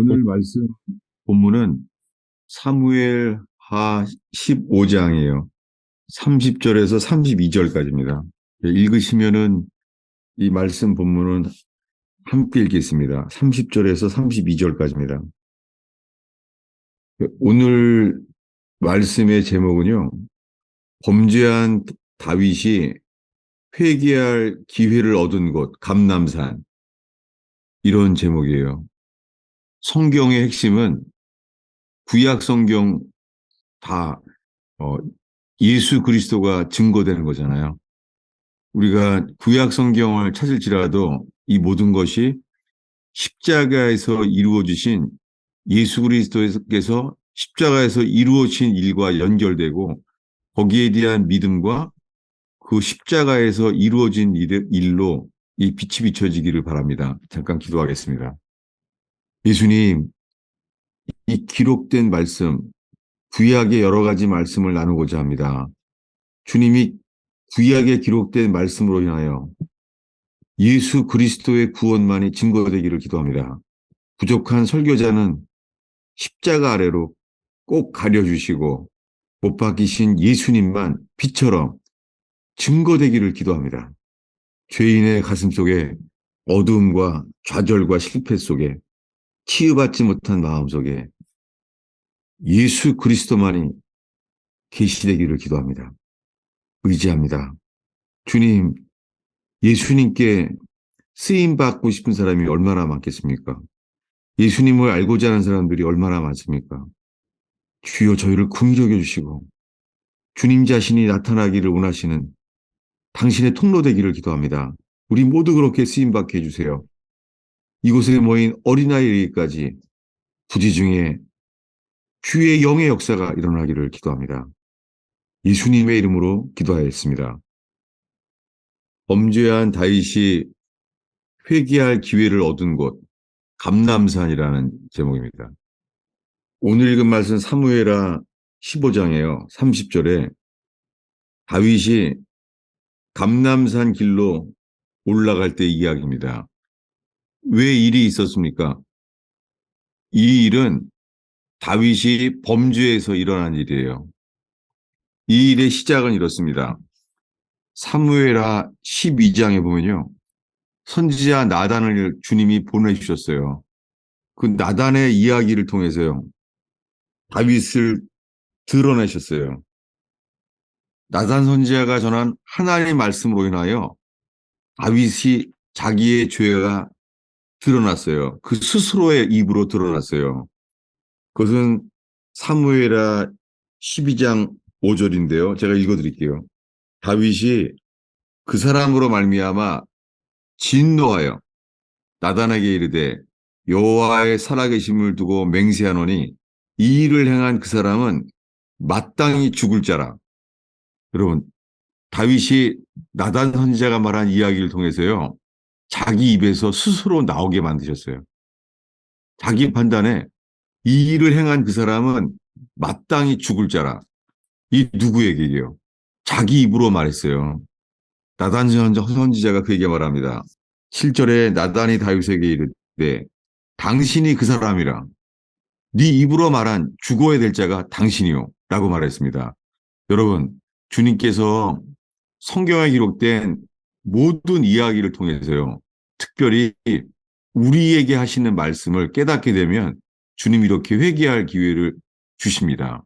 오늘 말씀 본문은 사무엘하 15장이에요. 30절에서 32절까지입니다. 읽으시면은 이 말씀 본문은 함께 읽겠습니다. 30절에서 32절까지입니다. 오늘 말씀의 제목은요, 범죄한 다윗이 회개할 기회를 얻은 곳, 감람산. 이런 제목이에요. 성경의 핵심은 구약 성경 다 예수 그리스도가 증거되는 거잖아요. 우리가 구약 성경을 찾을지라도 이 모든 것이 십자가에서 이루어지신 예수 그리스도께서 십자가에서 이루어진 일과 연결되고 거기에 대한 믿음과 그 십자가에서 이루어진 일로 이 빛이 비춰지기를 바랍니다. 잠깐 기도하겠습니다. 예수님, 이 기록된 말씀, 구약의 여러 가지 말씀을 나누고자 합니다. 주님이 구약에 기록된 말씀으로 인하여 예수 그리스도의 구원만이 증거되기를 기도합니다. 부족한 설교자는 십자가 아래로 꼭 가려주시고 못 박히신 예수님만 빛처럼 증거되기를 기도합니다. 죄인의 가슴 속에 어두움과 좌절과 실패 속에 치유받지 못한 마음 속에 예수 그리스도만이 계시되기를 기도합니다. 의지합니다. 주님, 예수님께 쓰임받고 싶은 사람이 얼마나 많겠습니까? 예수님을 알고자 하는 사람들이 얼마나 많습니까? 주여 저희를 긍휼히 여겨주시고 주님 자신이 나타나기를 원하시는 당신의 통로 되기를 기도합니다. 우리 모두 그렇게 쓰임받게 해주세요. 이곳에 모인 어린아이에게까지 부지 중에 주의 영의 역사가 일어나기를 기도합니다. 예수님의 이름으로 기도하였습니다. 범죄한 다윗이 회개할 기회를 얻은 곳, 감람산이라는 제목입니다. 오늘 읽은 말씀 사무엘하 15장이에요. 30절에 다윗이 감람산 길로 올라갈 때 이야기입니다. 왜 일이 있었습니까? 이 일은 다윗이 범죄에서 일어난 일이에요. 이 일의 시작은 이렇습니다. 사무엘하 12장에 보면요. 선지자 나단을 주님이 보내주셨어요. 그 나단의 이야기를 통해서요. 다윗을 드러내셨어요. 나단 선지자가 전한 하나님의 말씀으로 인하여 다윗이 자기의 죄가 드러났어요. 그 스스로의 입으로 드러났어요. 그것은 사무엘하 12장 5절인데요. 제가 읽어드릴게요. 다윗이 그 사람으로 말미암아 진노하여 나단에게 이르되 여호와의 살아계심을 두고 맹세하노니 이 일을 행한 그 사람은 마땅히 죽을 자라. 여러분, 다윗이 나단 선지자가 말한 이야기를 통해서요. 자기 입에서 스스로 나오게 만드셨어요. 자기 판단에 이 일을 행한 그 사람은 마땅히 죽을 자라. 이 누구에게요? 자기 입으로 말했어요. 나단 선지자가 그에게 말합니다. 7절에 나단이 다윗에게 이르되 당신이 그 사람이라. 네 입으로 말한 죽어야 될 자가 당신이요. 라고 말했습니다. 여러분, 주님께서 성경에 기록된 모든 이야기를 통해서요. 특별히 우리에게 하시는 말씀을 깨닫게 되면 주님이 이렇게 회개할 기회를 주십니다.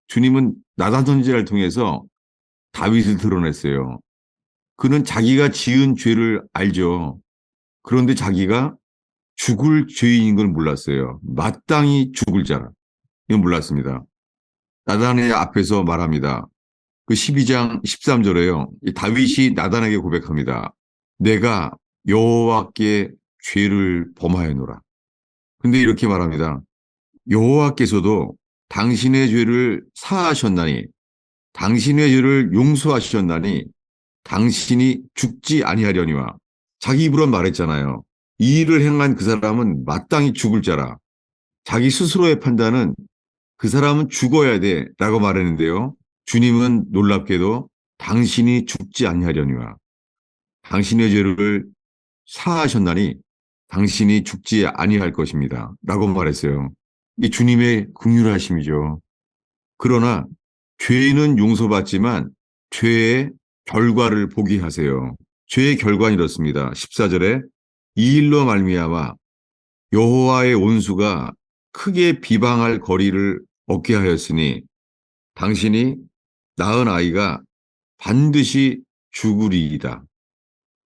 주님은 나단 선지자를 통해서 다윗을 드러냈어요. 그는 자기가 지은 죄를 알죠. 그런데 자기가 죽을 죄인인 걸 몰랐어요. 마땅히 죽을 자라. 이건 몰랐습니다. 나단의 앞에서 말합니다. 그 12장 13절에요. 다윗이 나단에게 고백합니다. 내가 여호와께 죄를 범하였노라. 근데 이렇게 말합니다. 여호와께서도 당신의 죄를 사하셨나니 당신의 죄를 용서하셨나니 당신이 죽지 아니하려니와 자기 입으로 말했잖아요. 이 일을 행한 그 사람은 마땅히 죽을 자라. 자기 스스로의 판단은 그 사람은 죽어야 돼 라고 말했는데요. 주님은 놀랍게도 당신이 죽지 아니하려니와 당신의 죄를 사하셨나니 당신이 죽지 아니할 것입니다. 라고 말했어요. 이 주님의 긍휼하심이죠. 그러나 죄인은 용서받지만 죄의 결과를 보게 하세요. 죄의 결과는 이렇습니다. 14절에 이 일로 말미암아 여호와의 온수가 크게 비방할 거리를 얻게 하였으니 당신이 낳은 아이가 반드시 죽으리이다.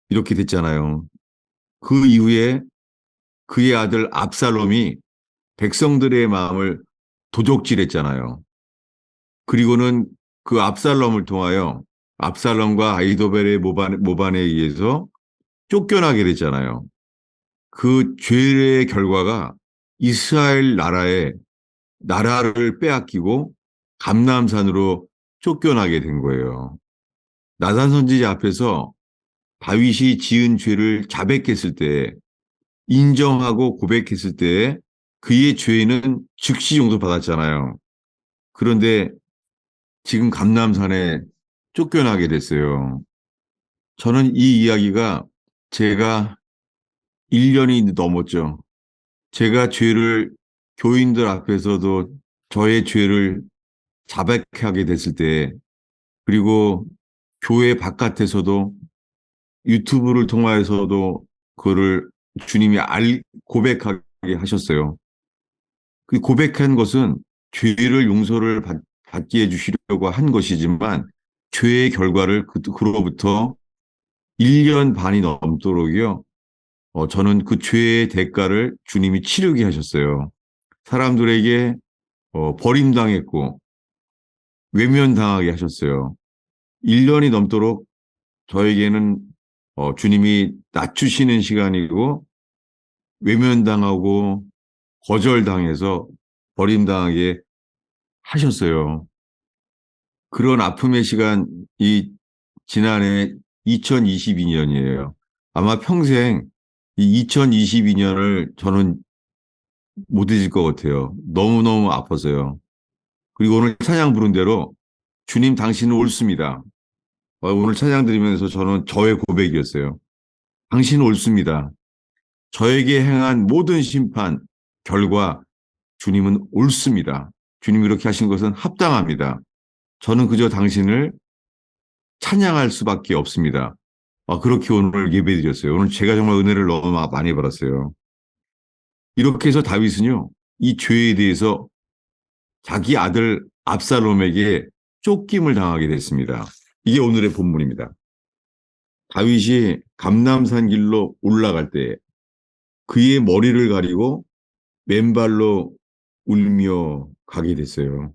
이렇게 됐잖아요. 그 이후에 그의 아들 압살롬이 백성들의 마음을 도적질했잖아요. 그리고는 그 압살롬을 통하여 압살롬과 아이도벨의 모반에 의해서 쫓겨나게 됐잖아요. 그 죄의 결과가 이스라엘 나라를 빼앗기고 감람산으로 쫓겨나게 된 거예요. 나단 선지자 앞에서 다윗이 지은 죄를 자백했을 때, 인정하고 고백했을 때 그의 죄는 즉시 용서받았잖아요. 그런데 지금 감람산에 쫓겨나게 됐어요. 저는 이 이야기가 제가 1년이 넘었죠. 제가 교인들 앞에서도 저의 죄를 자백하게 됐을 때, 그리고 교회 바깥에서도 유튜브를 통하여서도 그거를 주님이 고백하게 하셨어요. 그 고백한 것은 죄를 용서를 받게 해주시려고 한 것이지만 죄의 결과를 그로부터 1년 반이 넘도록이요. 저는 그 죄의 대가를 주님이 치르게 하셨어요. 사람들에게 버림당했고 외면당하게 하셨어요. 1년이 넘도록 저에게는 주님이 낮추시는 시간이고 외면당하고 거절당해서 버림당하게 하셨어요. 그런 아픔의 시간이 지난해 2022년이에요. 아마 평생 이 2022년을 저는 못 잊을 것 같아요. 너무너무 아파서요. 그리고 오늘 찬양 부른 대로 주님 당신은 옳습니다. 오늘 찬양 드리면서 저는 저의 고백이었어요. 당신은 옳습니다. 저에게 행한 모든 심판, 결과 주님은 옳습니다. 주님이 이렇게 하신 것은 합당합니다. 저는 그저 당신을 찬양할 수밖에 없습니다. 그렇게 오늘 예배드렸어요. 오늘 제가 정말 은혜를 너무 많이 받았어요. 이렇게 해서 다윗은요, 이 죄에 대해서 자기 아들 압살롬에게 쫓김을 당하게 됐습니다. 이게 오늘의 본문입니다. 다윗이 감람산 길로 올라갈 때 그의 머리를 가리고 맨발로 울며 가게 됐어요.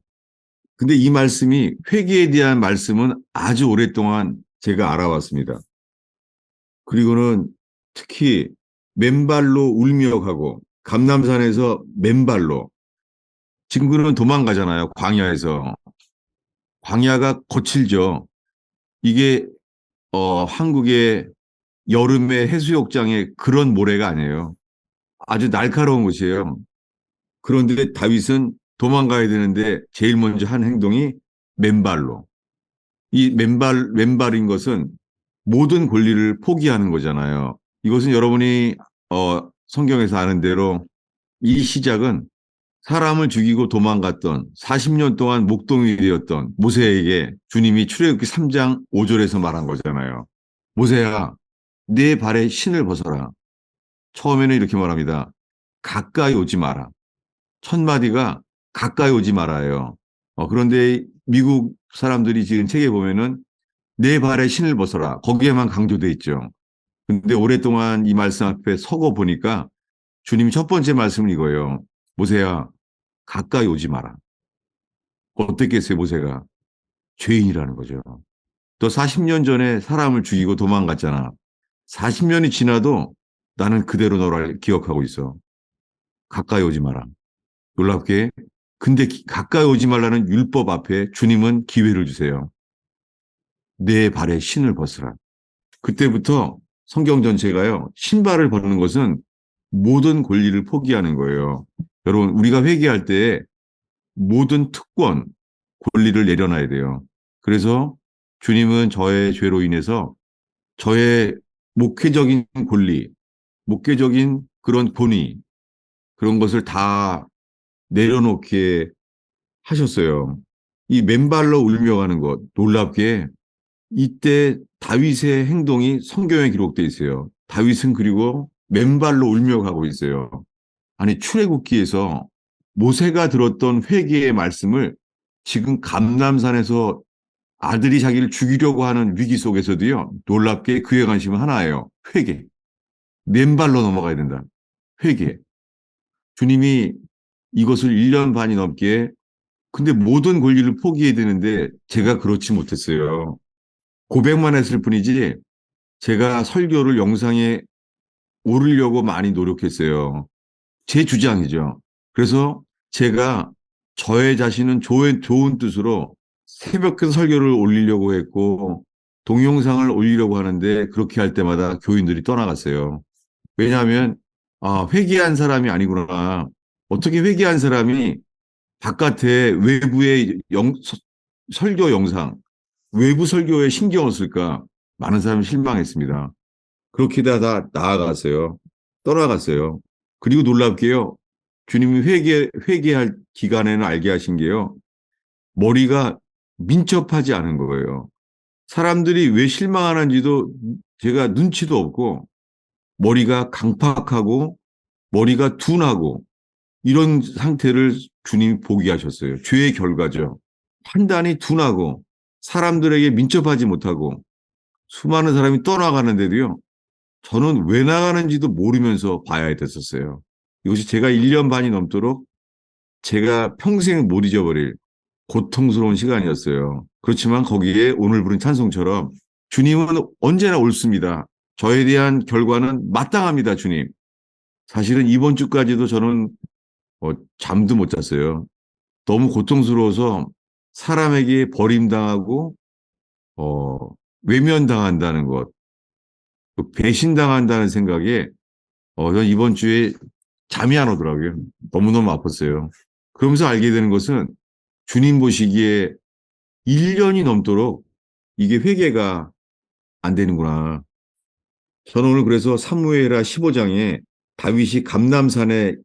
근데 이 말씀이 회개에 대한 말씀은 아주 오랫동안 제가 알아왔습니다. 그리고는 특히 맨발로 울며 가고 감람산에서 맨발로 지금 그는 도망가잖아요. 광야에서. 광야가 거칠죠. 이게 한국의 여름의 해수욕장의 그런 모래가 아니에요. 아주 날카로운 곳이에요. 그런데 다윗은 도망가야 되는데 제일 먼저 한 행동이 맨발로. 이 맨발인 것은 모든 권리를 포기하는 거잖아요. 이것은 여러분이 성경에서 아는 대로 이 시작은 사람을 죽이고 도망갔던 40년 동안 목동이 되었던 모세에게 주님이 출애굽기 3장 5절에서 말한 거잖아요. 모세야, 내 발에 신을 벗어라. 처음에는 이렇게 말합니다. 가까이 오지 마라. 첫 마디가 가까이 오지 말아요. 그런데 미국 사람들이 지금 책에 보면은 내 발에 신을 벗어라. 거기에만 강조돼 있죠. 근데 오랫동안 이 말씀 앞에 서고 보니까 주님이 첫 번째 말씀은 이거예요. 모세야, 가까이 오지 마라. 어떻겠어요, 모세가? 죄인이라는 거죠. 또 40년 전에 사람을 죽이고 도망갔잖아. 40년이 지나도 나는 그대로 너를 기억하고 있어. 가까이 오지 마라. 놀랍게. 근데 가까이 오지 말라는 율법 앞에 주님은 기회를 주세요. 내 발에 신을 벗으라. 그때부터 성경 전체가요. 신발을 벗는 것은 모든 권리를 포기하는 거예요. 여러분, 우리가 회개할 때 모든 특권, 권리를 내려놔야 돼요. 그래서 주님은 저의 죄로 인해서 저의 목회적인 권리, 목회적인 그런 권위, 그런 것을 다 내려놓게 하셨어요. 이 맨발로 울며 가는 것, 놀랍게 이때 다윗의 행동이 성경에 기록되어 있어요. 다윗은 그리고 맨발로 울며 가고 있어요. 아니, 출애굽기에서 모세가 들었던 회개의 말씀을 지금 감람산에서 아들이 자기를 죽이려고 하는 위기 속에서도요, 놀랍게 그의 관심은 하나예요. 회개. 맨발로 넘어가야 된다. 회개. 주님이 이것을 1년 반이 넘게, 근데 모든 권리를 포기해야 되는데 제가 그렇지 못했어요. 고백만 했을 뿐이지 제가 설교를 영상에 오르려고 많이 노력했어요. 제 주장이죠. 그래서 제가 저의 자신은 좋은 뜻으로 새벽에 설교를 올리려고 했고 동영상을 올리려고 하는데 그렇게 할 때마다 교인들이 떠나갔어요. 왜냐하면 회개한 사람이 아니구나. 어떻게 회개한 사람이 바깥에 외부의 설교 영상, 외부 설교에 신경을 쓸까? 많은 사람이 실망했습니다. 그렇게 다 나아갔어요. 떠나갔어요. 그리고 놀랍게요. 주님이 회개할 기간에는 알게 하신 게요. 머리가 민첩하지 않은 거예요. 사람들이 왜 실망하는지도 제가 눈치도 없고 머리가 강팍하고 머리가 둔하고 이런 상태를 주님이 보게 하셨어요. 죄의 결과죠. 판단이 둔하고 사람들에게 민첩하지 못하고 수많은 사람이 떠나가는데도요. 저는 왜 나가는지도 모르면서 봐야 됐었어요. 이것이 제가 1년 반이 넘도록 제가 평생 못 잊어버릴 고통스러운 시간이었어요. 그렇지만 거기에 오늘 부른 찬송처럼 주님은 언제나 옳습니다. 저에 대한 결과는 마땅합니다, 주님. 사실은 이번 주까지도 저는 잠도 못 잤어요. 너무 고통스러워서 사람에게 버림당하고 어, 외면당한다는 것, 배신당한다는 생각에 전 이번 주에 잠이 안 오더라고요. 너무너무 아팠어요. 그러면서 알게 되는 것은 주님 보시기에 1년이 넘도록 이게 회개가 안 되는구나. 저는 오늘 그래서 사무엘하 15장에 다윗이 감람산에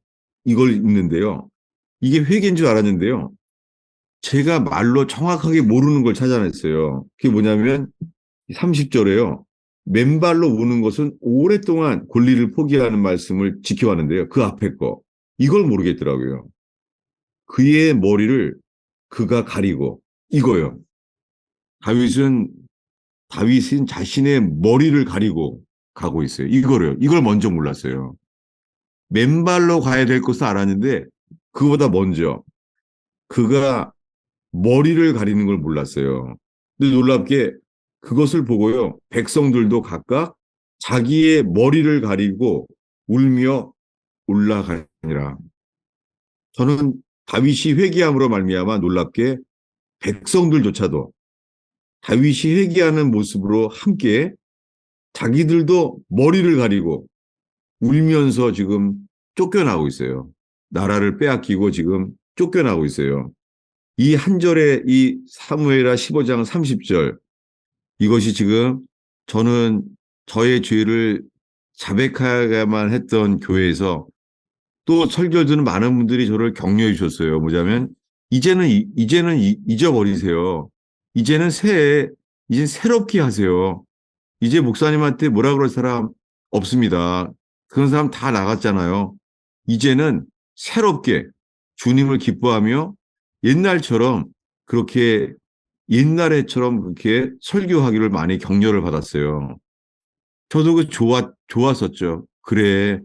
이걸 읽는데요. 이게 회개인 줄 알았는데요. 제가 말로 정확하게 모르는 걸 찾아냈어요. 그게 뭐냐면 30절에요. 맨발로 우는 것은 오랫동안 권리를 포기하는 말씀을 지켜왔는데요. 그 앞에 거. 이걸 모르겠더라고요. 그의 머리를 그가 가리고 이거요. 다윗은 다윗은 자신의 머리를 가리고 가고 있어요. 이거를 이걸 먼저 몰랐어요. 맨발로 가야 될 것을 알았는데 그보다 먼저 그가 머리를 가리는 걸 몰랐어요. 근데 놀랍게 그것을 보고요. 백성들도 각각 자기의 머리를 가리고 울며 올라가니라. 저는 다윗이 회개함으로 말미암아 놀랍게 백성들조차도 다윗이 회개하는 모습으로 함께 자기들도 머리를 가리고 울면서 지금 쫓겨나고 있어요. 나라를 빼앗기고 지금 쫓겨나고 있어요. 이 한 절의 이 사무엘하 15장 30절 이것이 지금 저는 저의 죄를 자백하게만 했던 교회에서 또 설교 듣는 많은 분들이 저를 격려해 주셨어요. 뭐냐면 이제는 잊어버리세요. 이제는 이제 새롭게 하세요. 이제 목사님한테 뭐라 그럴 사람 없습니다. 그런 사람 다 나갔잖아요. 이제는 새롭게 주님을 기뻐하며 옛날처럼 그렇게 옛날에처럼 그렇게 설교하기를 많이 격려를 받았어요. 저도 좋았었죠. 그래.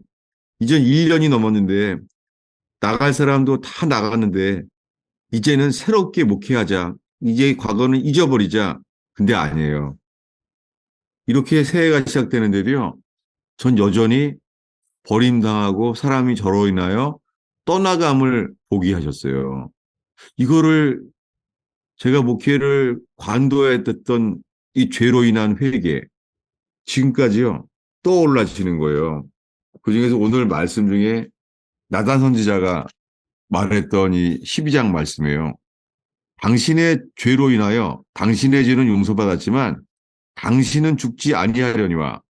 이젠 1년이 넘었는데 나갈 사람도 다 나갔는데 이제는 새롭게 목회하자. 이제 과거는 잊어버리자. 근데 아니에요. 이렇게 새해가 시작되는데도요. 전 여전히 버림당하고 사람이 저로 인하여 떠나감을 포기하셨어요. 이거를 제가 목회를 관도했던 이 죄로 인한 회개 지금까지요 떠올라지는 거예요. 그중에서 오늘 말씀 중에 나단 선지자가 말했던 이 12장 말씀이에요. 당신의 죄로 인하여 당신의 죄는 용서받았지만 당신은 죽지 아니하려니와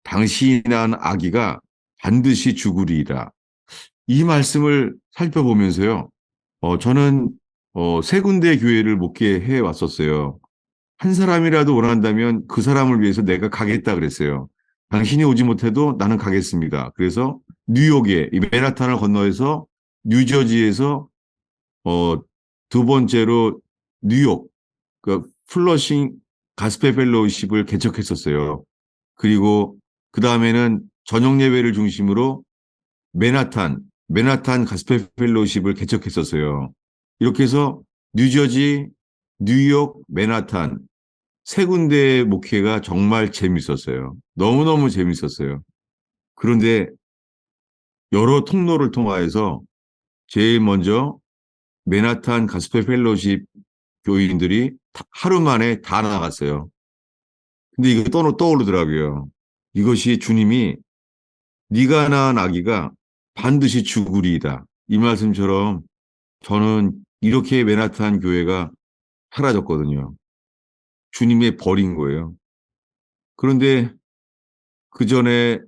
당신이 낳은 아기가 반드시 죽으리이다. 이 말씀을 살펴보면서요. 저는 세 군데 교회를 목회해 왔었어요. 한 사람이라도 원한다면 그 사람을 위해서 내가 가겠다 그랬어요. 당신이 오지 못해도 나는 가겠습니다. 그래서 뉴욕에 이 맨하탄을 건너에서 뉴저지에서 어, 두 번째로 뉴욕 그 플러싱 가스펠 펠로우십을 개척했었어요. 그리고 그 다음에는 저녁 예배를 중심으로 맨하탄 가스펠 펠로우십을 개척했었어요. 이렇게 해서 뉴저지, 뉴욕, 맨하탄 세 군데의 목회가 정말 재밌었어요. 너무너무 재밌었어요. 그런데 여러 통로를 통하여서 제일 먼저 맨하탄 가스펠 펠로우십 교인들이 하루 만에 다 나갔어요. 근데 이거 떠오르더라고요. 이것이 주님이 네가 낳은 아기가 반드시 죽으리이다. 이 말씀처럼 저는 이렇게 맨하탄 교회가 사라졌거든요. 주님이 버린 거예요. 그런데 그 전에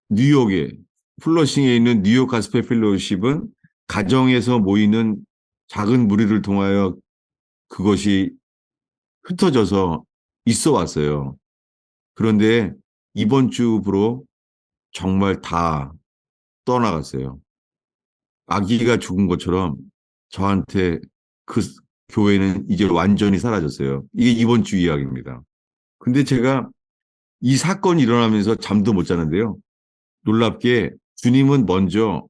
뉴욕에 플러싱에 있는 뉴욕 가스펠 펠로우십은 가정에서 모이는 작은 무리를 통하여 그것이 흩어져서 있어 왔어요. 그런데 이번 주부로 정말 다 떠나갔어요. 아기가 죽은 것처럼 저한테 그 교회는 이제 완전히 사라졌어요. 이게 이번 주 이야기입니다. 근데 제가 이 사건이 일어나면서 잠도 못 자는데요. 놀랍게 주님은 먼저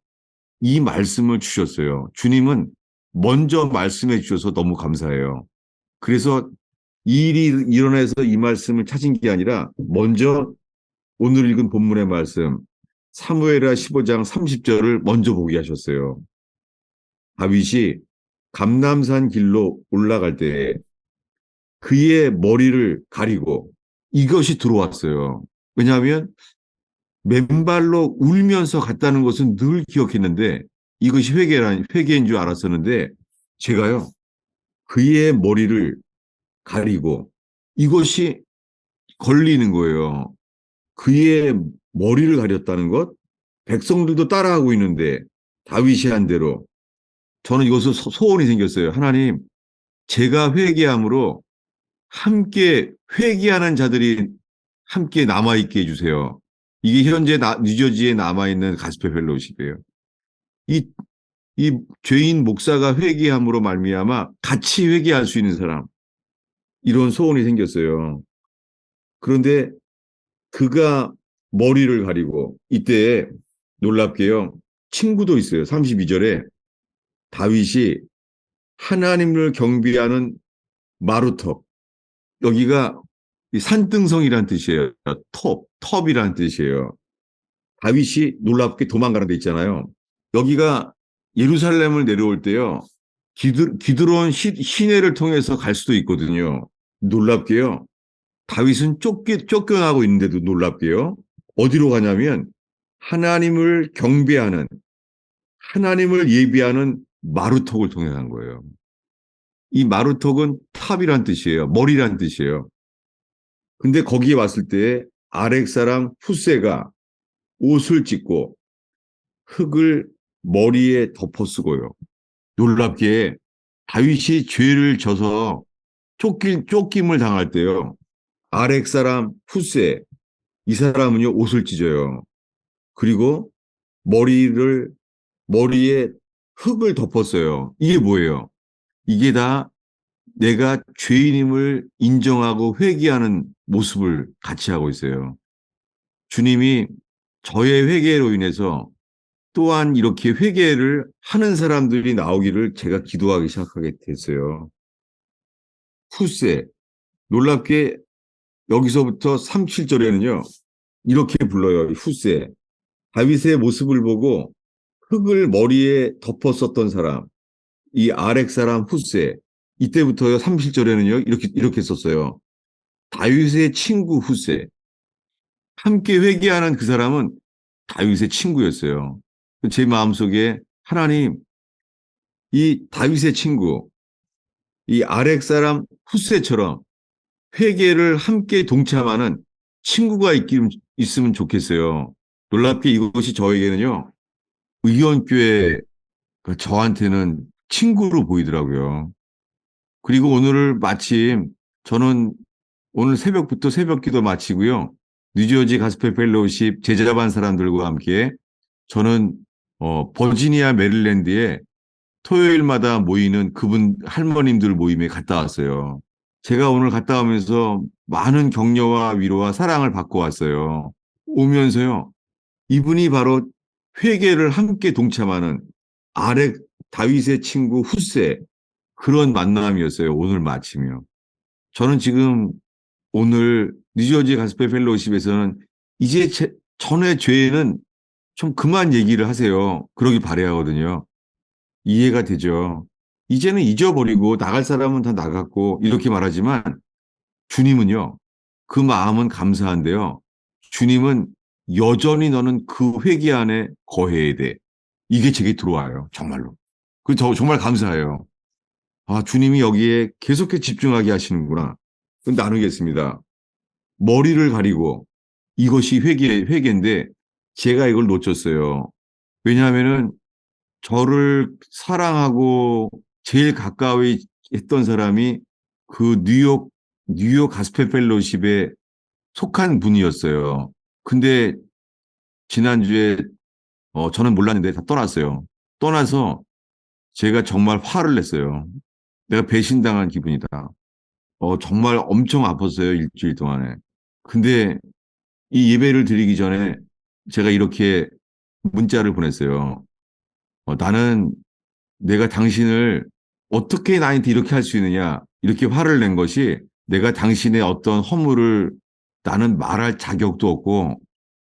이 말씀을 주셨어요. 주님은 먼저 말씀해 주셔서 너무 감사해요. 그래서 이 일이 일어나서 이 말씀을 찾은 게 아니라 먼저 오늘 읽은 본문의 말씀 사무엘하 15장 30절을 먼저 보게 하셨어요. 다윗이 감람산 길로 올라갈 때 그의 머리를 가리고 이것이 들어왔어요. 왜냐하면 맨발로 울면서 갔다는 것은 늘 기억했는데 이것이 회개인 줄 알았었는데 제가요 그의 머리를 가리고 이것이 걸리는 거예요. 그의 머리를 가렸다는 것 백성들도 따라하고 있는데 다윗이 한 대로 저는 이것을 소원이 생겼어요. 하나님 제가 회개함으로 함께 회개하는 자들이 함께 남아있게 해주세요. 이게 현재 뉴저지에 남아있는 가스펠 펠로우십이에요. 이, 이 죄인 목사가 회개함으로 말미암아 같이 회개할 수 있는 사람 이런 소원이 생겼어요. 그런데 그가 머리를 가리고 이때 놀랍게요. 친구도 있어요. 32절에 다윗이 하나님을 경배하는 마루톱 여기가 산등성이라는 뜻이에요. 텁이라는 뜻이에요. 다윗이 놀랍게 도망가는 데 있잖아요. 여기가 예루살렘을 내려올 때요. 기드론 시내를 통해서 갈 수도 있거든요. 놀랍게요. 다윗은 쫓겨나고 있는데도 놀랍게요. 어디로 가냐면 하나님을 경배하는 하나님을 예비하는 마루톡을 통해 간 거예요. 이 마루톡은 탑이란 뜻이에요. 머리란 뜻이에요. 근데 거기에 왔을 때 아렉 사람 후세가 옷을 찢고 흙을 머리에 덮어 쓰고요. 놀랍게 다윗이 죄를 져서 쫓김을 당할 때요. 아렉 사람 후세 이 사람은요 옷을 찢어요. 그리고 머리에 흙을 덮었어요. 이게 뭐예요? 이게 다 내가 죄인임을 인정하고 회개하는 모습을 같이 하고 있어요. 주님이 저의 회개로 인해서 또한 이렇게 회개를 하는 사람들이 나오기를 제가 기도하기 시작하게 됐어요. 후세 놀랍게 여기서부터 37절에는요. 이렇게 불러요. 후세 다윗의 모습을 보고 흙을 머리에 덮었었던 사람 이 아렉 사람 후세 이때부터요 37절에는요 이렇게 썼어요. 다윗의 친구 후세 함께 회개하는 그 사람은 다윗의 친구였어요. 제 마음속에 하나님 이 다윗의 친구 이 아렉 사람 후세처럼 회개를 함께 동참하는 친구가 있으면 좋겠어요. 놀랍게 이것이 저에게는요, 의원교회, 저한테는 친구로 보이더라고요. 그리고 오늘 마침 저는 오늘 새벽부터 새벽 기도 마치고요. 뉴저지 가스펠 펠로우십 제자반 사람들과 함께 저는 버지니아 메릴랜드에 토요일마다 모이는 그분 할머님들 모임에 갔다 왔어요. 제가 오늘 갔다 오면서 많은 격려와 위로와 사랑을 받고 왔어요. 오면서요. 이분이 바로 회개를 함께 동참하는 아렉 다윗의 친구 후세 그런 만남이었어요. 오늘 마침이요. 저는 지금 오늘 뉴저지 가스펠 펠로우십에서는 이제 전의 죄는 좀 그만 얘기를 하세요. 그러기 바래야 하거든요. 이해가 되죠. 이제는 잊어버리고 나갈 사람은 다 나갔고 이렇게 말하지만 주님은요. 그 마음은 감사한데요. 주님은 여전히 너는 그 회개 안에 거해야 돼. 이게 제게 들어와요. 정말로. 정말 감사해요. 아, 주님이 여기에 계속해서 집중하게 하시는구나. 그럼 나누겠습니다. 머리를 가리고 이것이 회개인데 제가 이걸 놓쳤어요. 왜냐하면은 저를 사랑하고 제일 가까이 했던 사람이 그 뉴욕 가스펠 펠로십에 속한 분이었어요. 근데 지난주에 저는 몰랐는데 다 떠났어요. 떠나서 제가 정말 화를 냈어요. 내가 배신당한 기분이다. 정말 엄청 아팠어요. 일주일 동안에. 근데 이 예배를 드리기 전에 제가 이렇게 문자를 보냈어요. 나는 내가 당신을 어떻게 나한테 이렇게 할 수 있느냐, 이렇게 화를 낸 것이 내가 당신의 어떤 허물을 나는 말할 자격도 없고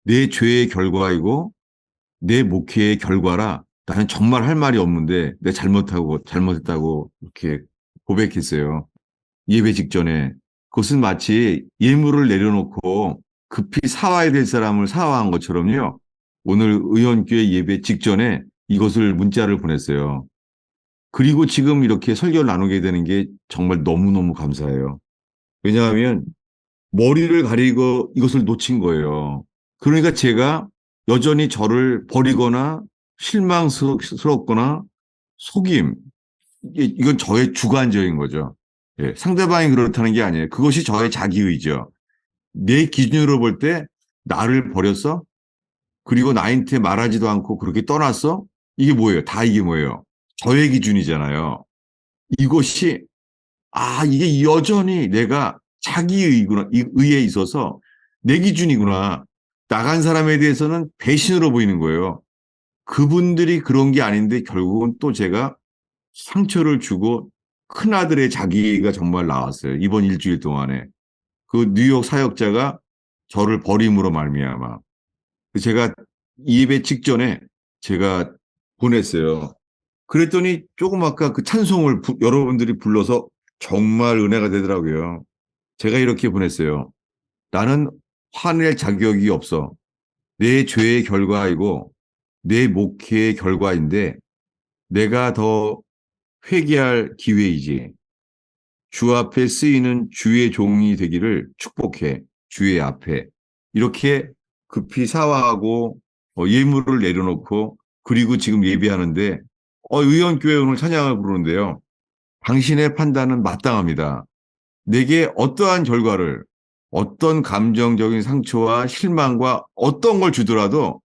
내 죄의 결과이고 내 목회의 결과라 나는 정말 할 말이 없는데 내 잘못했다고 이렇게 고백했어요. 예배 직전에. 그것은 마치 예물을 내려놓고 급히 사와야 될 사람을 사와한 것처럼요. 오늘 의원교회 예배 직전에 이것을 문자를 보냈어요. 그리고 지금 이렇게 설교를 나누게 되는 게 정말 너무너무 감사해요. 왜냐하면 머리를 가리고 이것을 놓친 거예요. 그러니까 제가 여전히 저를 버리거나 실망스럽거나 속임, 이건 저의 주관적인 거죠. 예, 상대방이 그렇다는 게 아니에요. 그것이 저의 자기의죠. 내 기준으로 볼 때 나를 버렸어? 그리고 나한테 말하지도 않고 그렇게 떠났어? 이게 뭐예요? 다 이게 뭐예요? 저의 기준이잖아요. 이것이 이게 여전히 내가 자기의구나, 의에 있어서 내 기준이구나. 나간 사람에 대해서는 배신으로 보이는 거예요. 그분들이 그런 게 아닌데 결국은 또 제가 상처를 주고 큰아들의 자기가 정말 나왔어요. 이번 일주일 동안에. 그 뉴욕 사역자가 저를 버림으로 말미암아. 제가 예배 직전에 제가 보냈어요. 그랬더니 조금 아까 그 찬송을 여러분들이 불러서 정말 은혜가 되더라고요. 제가 이렇게 보냈어요. 나는 화낼 자격이 없어. 내 죄의 결과이고 내 목회의 결과인데 내가 더 회개할 기회이지. 주 앞에 쓰이는 주의 종이 되기를 축복해. 주의 앞에. 이렇게 급히 사화하고 예물을 내려놓고 그리고 지금 예배하는데 의원교회 오늘 찬양을 부르는데요. 당신의 판단은 마땅합니다. 내게 어떠한 결과를 어떤 감정적인 상처와 실망과 어떤 걸 주더라도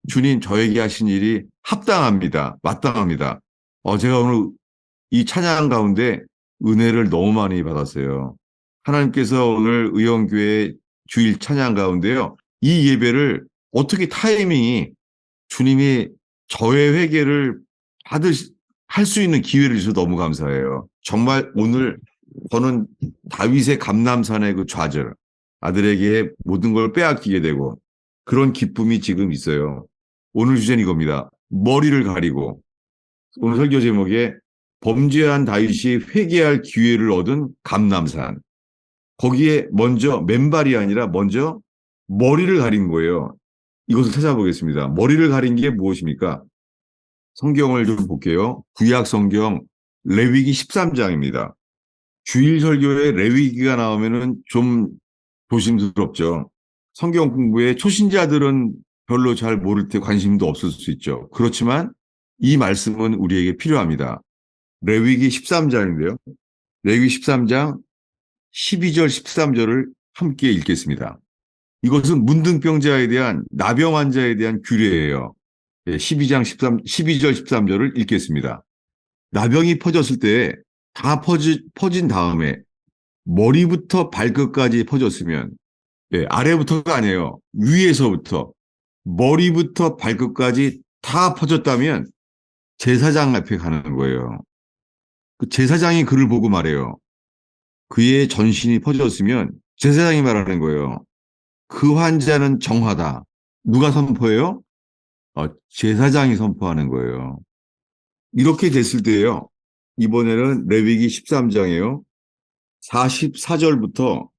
주님 저에게 하신 일이 합당합니다. 마땅합니다. 제가 오늘 이 찬양 가운데 은혜를 너무 많이 받았어요. 하나님께서 오늘 의원교회 주일 찬양 가운데요. 이 예배를 어떻게 타이밍이 주님이 저의 회개를 할 수 있는 기회를 주셔서 너무 감사해요. 정말 오늘 저는 다윗의 감람산의 그 좌절, 아들에게 모든 걸 빼앗기게 되고 그런 기쁨이 지금 있어요. 오늘 주제는 이겁니다. 머리를 가리고 오늘 설교 제목에 범죄한 다윗이 회개할 기회를 얻은 감람산. 거기에 먼저 맨발이 아니라 먼저 머리를 가린 거예요. 이것을 찾아보겠습니다. 머리를 가린 게 무엇입니까? 성경을 좀 볼게요. 구약 성경 레위기 13장입니다. 주일 설교에 레위기가 나오면은 좀 조심스럽죠. 성경 공부에 초신자들은 별로 잘 모를 때 관심도 없을 수 있죠. 그렇지만 이 말씀은 우리에게 필요합니다. 레위기 13장인데요. 레위기 13장 12절, 13절을 함께 읽겠습니다. 이것은 문둥병자에 대한 나병 환자에 대한 규례예요. 12장 12절, 13절을 읽겠습니다. 나병이 퍼졌을 때 다 퍼진 다음에 머리부터 발끝까지 퍼졌으면 아래부터가 아니에요. 위에서부터 머리부터 발끝까지 다 퍼졌다면 제사장 앞에 가는 거예요. 그 제사장이 그를 보고 말해요. 그의 전신이 퍼졌으면 제사장이 말하는 거예요. 그 환자는 정하다. 누가 선포해요? 제사장이 선포하는 거예요. 이렇게 됐을 때요. 이번에는 레위기 13장이에요. 44절부터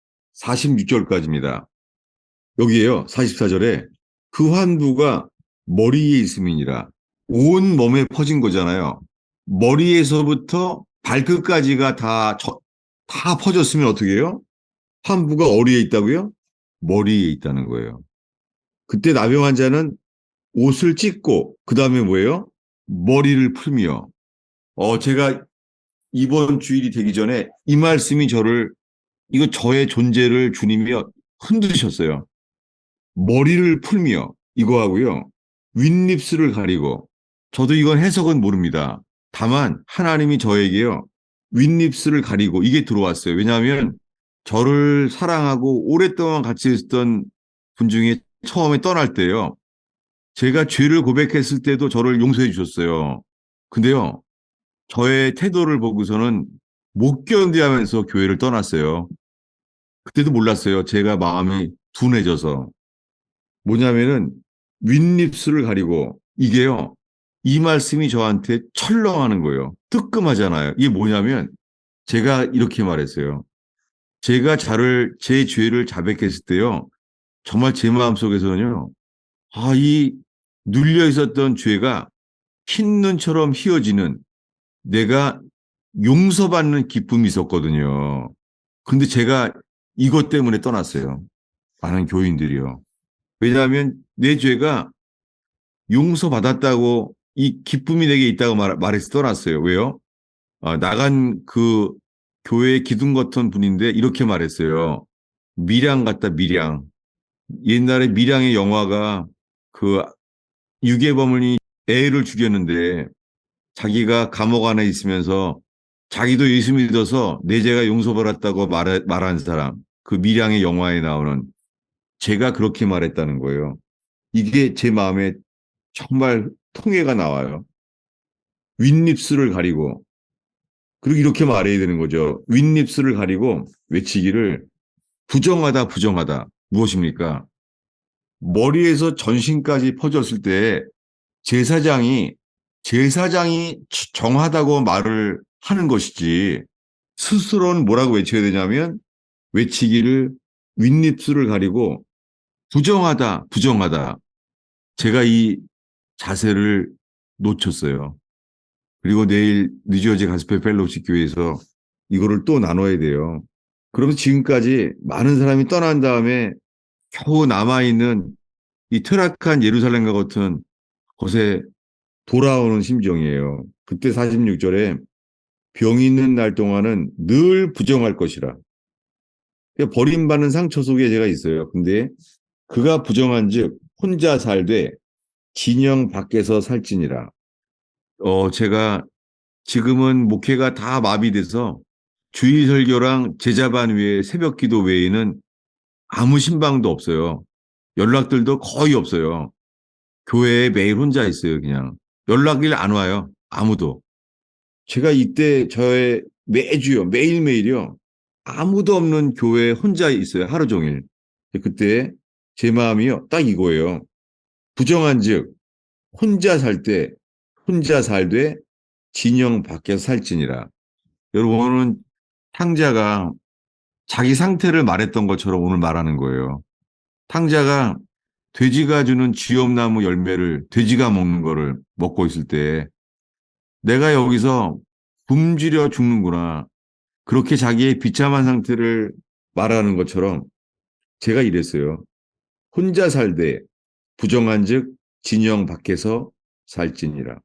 46절까지입니다. 여기에요. 44절에 그 환부가 머리에 있음이니라. 온 몸에 퍼진 거잖아요. 머리에서부터 발끝까지가 다 퍼졌으면 어떻게 해요? 환부가 어디에 있다고요? 머리에 있다는 거예요. 그때 나병 환자는 옷을 찢고 그 다음에 뭐예요? 머리를 풀며 제가 이번 주일이 되기 전에 이 말씀이 이거 저의 존재를 주님이 흔드셨어요. 머리를 풀며 이거 하고요. 윗입술을 가리고 저도 이건 해석은 모릅니다. 다만 하나님이 저에게요. 윗입술을 가리고 이게 들어왔어요. 왜냐하면 저를 사랑하고 오랫동안 같이 있었던 분 중에 처음에 떠날 때요. 제가 죄를 고백했을 때도 저를 용서해 주셨어요. 근데요. 저의 태도를 보고서는 못 견디하면서 교회를 떠났어요. 그때도 몰랐어요. 제가 마음이 둔해져서. 뭐냐면은 윗입술을 가리고 이게요. 이 말씀이 저한테 철렁하는 거예요. 뜨끔하잖아요. 이게 뭐냐면 제가 이렇게 말했어요. 제가 제 죄를 자백했을 때요. 정말 제 마음속에서는요. 이 눌려 있었던 죄가 흰 눈처럼 휘어지는 내가 용서받는 기쁨이 있었거든요. 근데 제가 이것 때문에 떠났어요. 많은 교인들이요. 왜냐하면 내 죄가 용서받았다고 이 기쁨이 내게 있다고 말해서 떠났어요. 왜요? 나간 그 교회 기둥 같은 분인데 이렇게 말했어요. 밀양 같다, 밀양. 옛날에 밀양의 영화가 그 유괴범이 애를 죽였는데 자기가 감옥 안에 있으면서 자기도 예수 믿어서 내 죄가 용서받았다고 말한 사람. 그 밀양의 영화에 나오는 제가 그렇게 말했다는 거예요. 이게 제 마음에 정말 통해가 나와요. 윗입술을 가리고 그리고 이렇게 말해야 되는 거죠. 윗입술을 가리고 외치기를 부정하다 부정하다. 무엇입니까? 머리에서 전신까지 퍼졌을 때 제사장이 정하다고 말을 하는 것이지 스스로는 뭐라고 외쳐야 되냐면 외치기를 윗입술을 가리고 부정하다 부정하다. 제가 이 자세를 놓쳤어요. 그리고 내일 뉴저지 가스펠 펠로우십 교회에서 이거를 또 나눠야 돼요. 그러면 지금까지 많은 사람이 떠난 다음에 겨우 남아있는 이 퇴락한 예루살렘과 같은 곳에 돌아오는 심정이에요. 그때 46절에 병이 있는 날 동안은 늘 부정할 것이라. 그러니까 버림받는 상처 속에 제가 있어요. 근데 그가 부정한 즉 혼자 살되 진영 밖에서 살지니라. 제가 지금은 목회가 다 마비돼서 주일 설교랑 제자반 외에 새벽 기도 외에는 아무 신방도 없어요. 연락들도 거의 없어요. 교회에 매일 혼자 있어요, 그냥. 연락일 안 와요. 아무도. 제가 이때 매주요, 매일매일이요. 아무도 없는 교회에 혼자 있어요, 하루 종일. 그때 제 마음이요, 딱 이거예요. 부정한 즉, 혼자 살되 진영 밖에서 살지니라. 여러분, 오늘은 탕자가 자기 상태를 말했던 것처럼 오늘 말하는 거예요. 탕자가 돼지가 주는 쥐엄나무 열매를 돼지가 먹는 거를 먹고 있을 때 내가 여기서 굶주려 죽는구나. 그렇게 자기의 비참한 상태를 말하는 것처럼 제가 이랬어요. 혼자 살되 부정한즉 진영 밖에서 살지니라.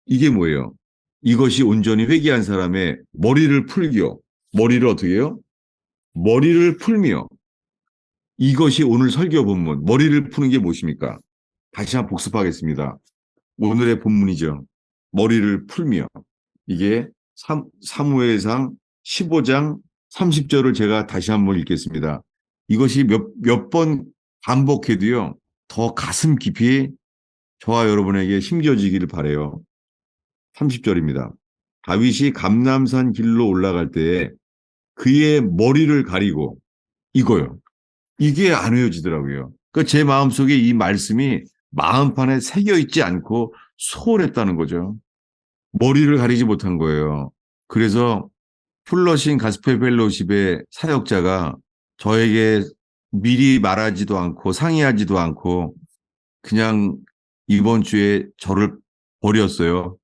이게 뭐예요? 이것이 온전히 회개한 사람의 머리를 풀기요. 머리를 어떻게 해요? 머리를 풀며. 이것이 오늘 설교 본문. 머리를 푸는 게 무엇입니까? 다시 한번 복습하겠습니다. 오늘의 본문이죠. 머리를 풀며. 이게 사무엘상 15장 30절을 제가 다시 한번 읽겠습니다. 이것이 몇 번 반복해도요, 더 가슴 깊이 저와 여러분에게 심겨지기를 바라요. 30절입니다. 다윗이 감람산 길로 올라갈 때에 그의 머리를 가리고 이거요. 이게 안 외워지더라고요. 그러니까 제 마음속에 이 말씀이 마음판에 새겨 있지 않고 소홀했다는 거죠. 머리를 가리지 못한 거예요. 그래서 플러싱 가스펠 펠로우십의 사역자가 저에게 미리 말하지도 않고 상의하지도 않고 그냥 이번 주에 저를 버렸어요.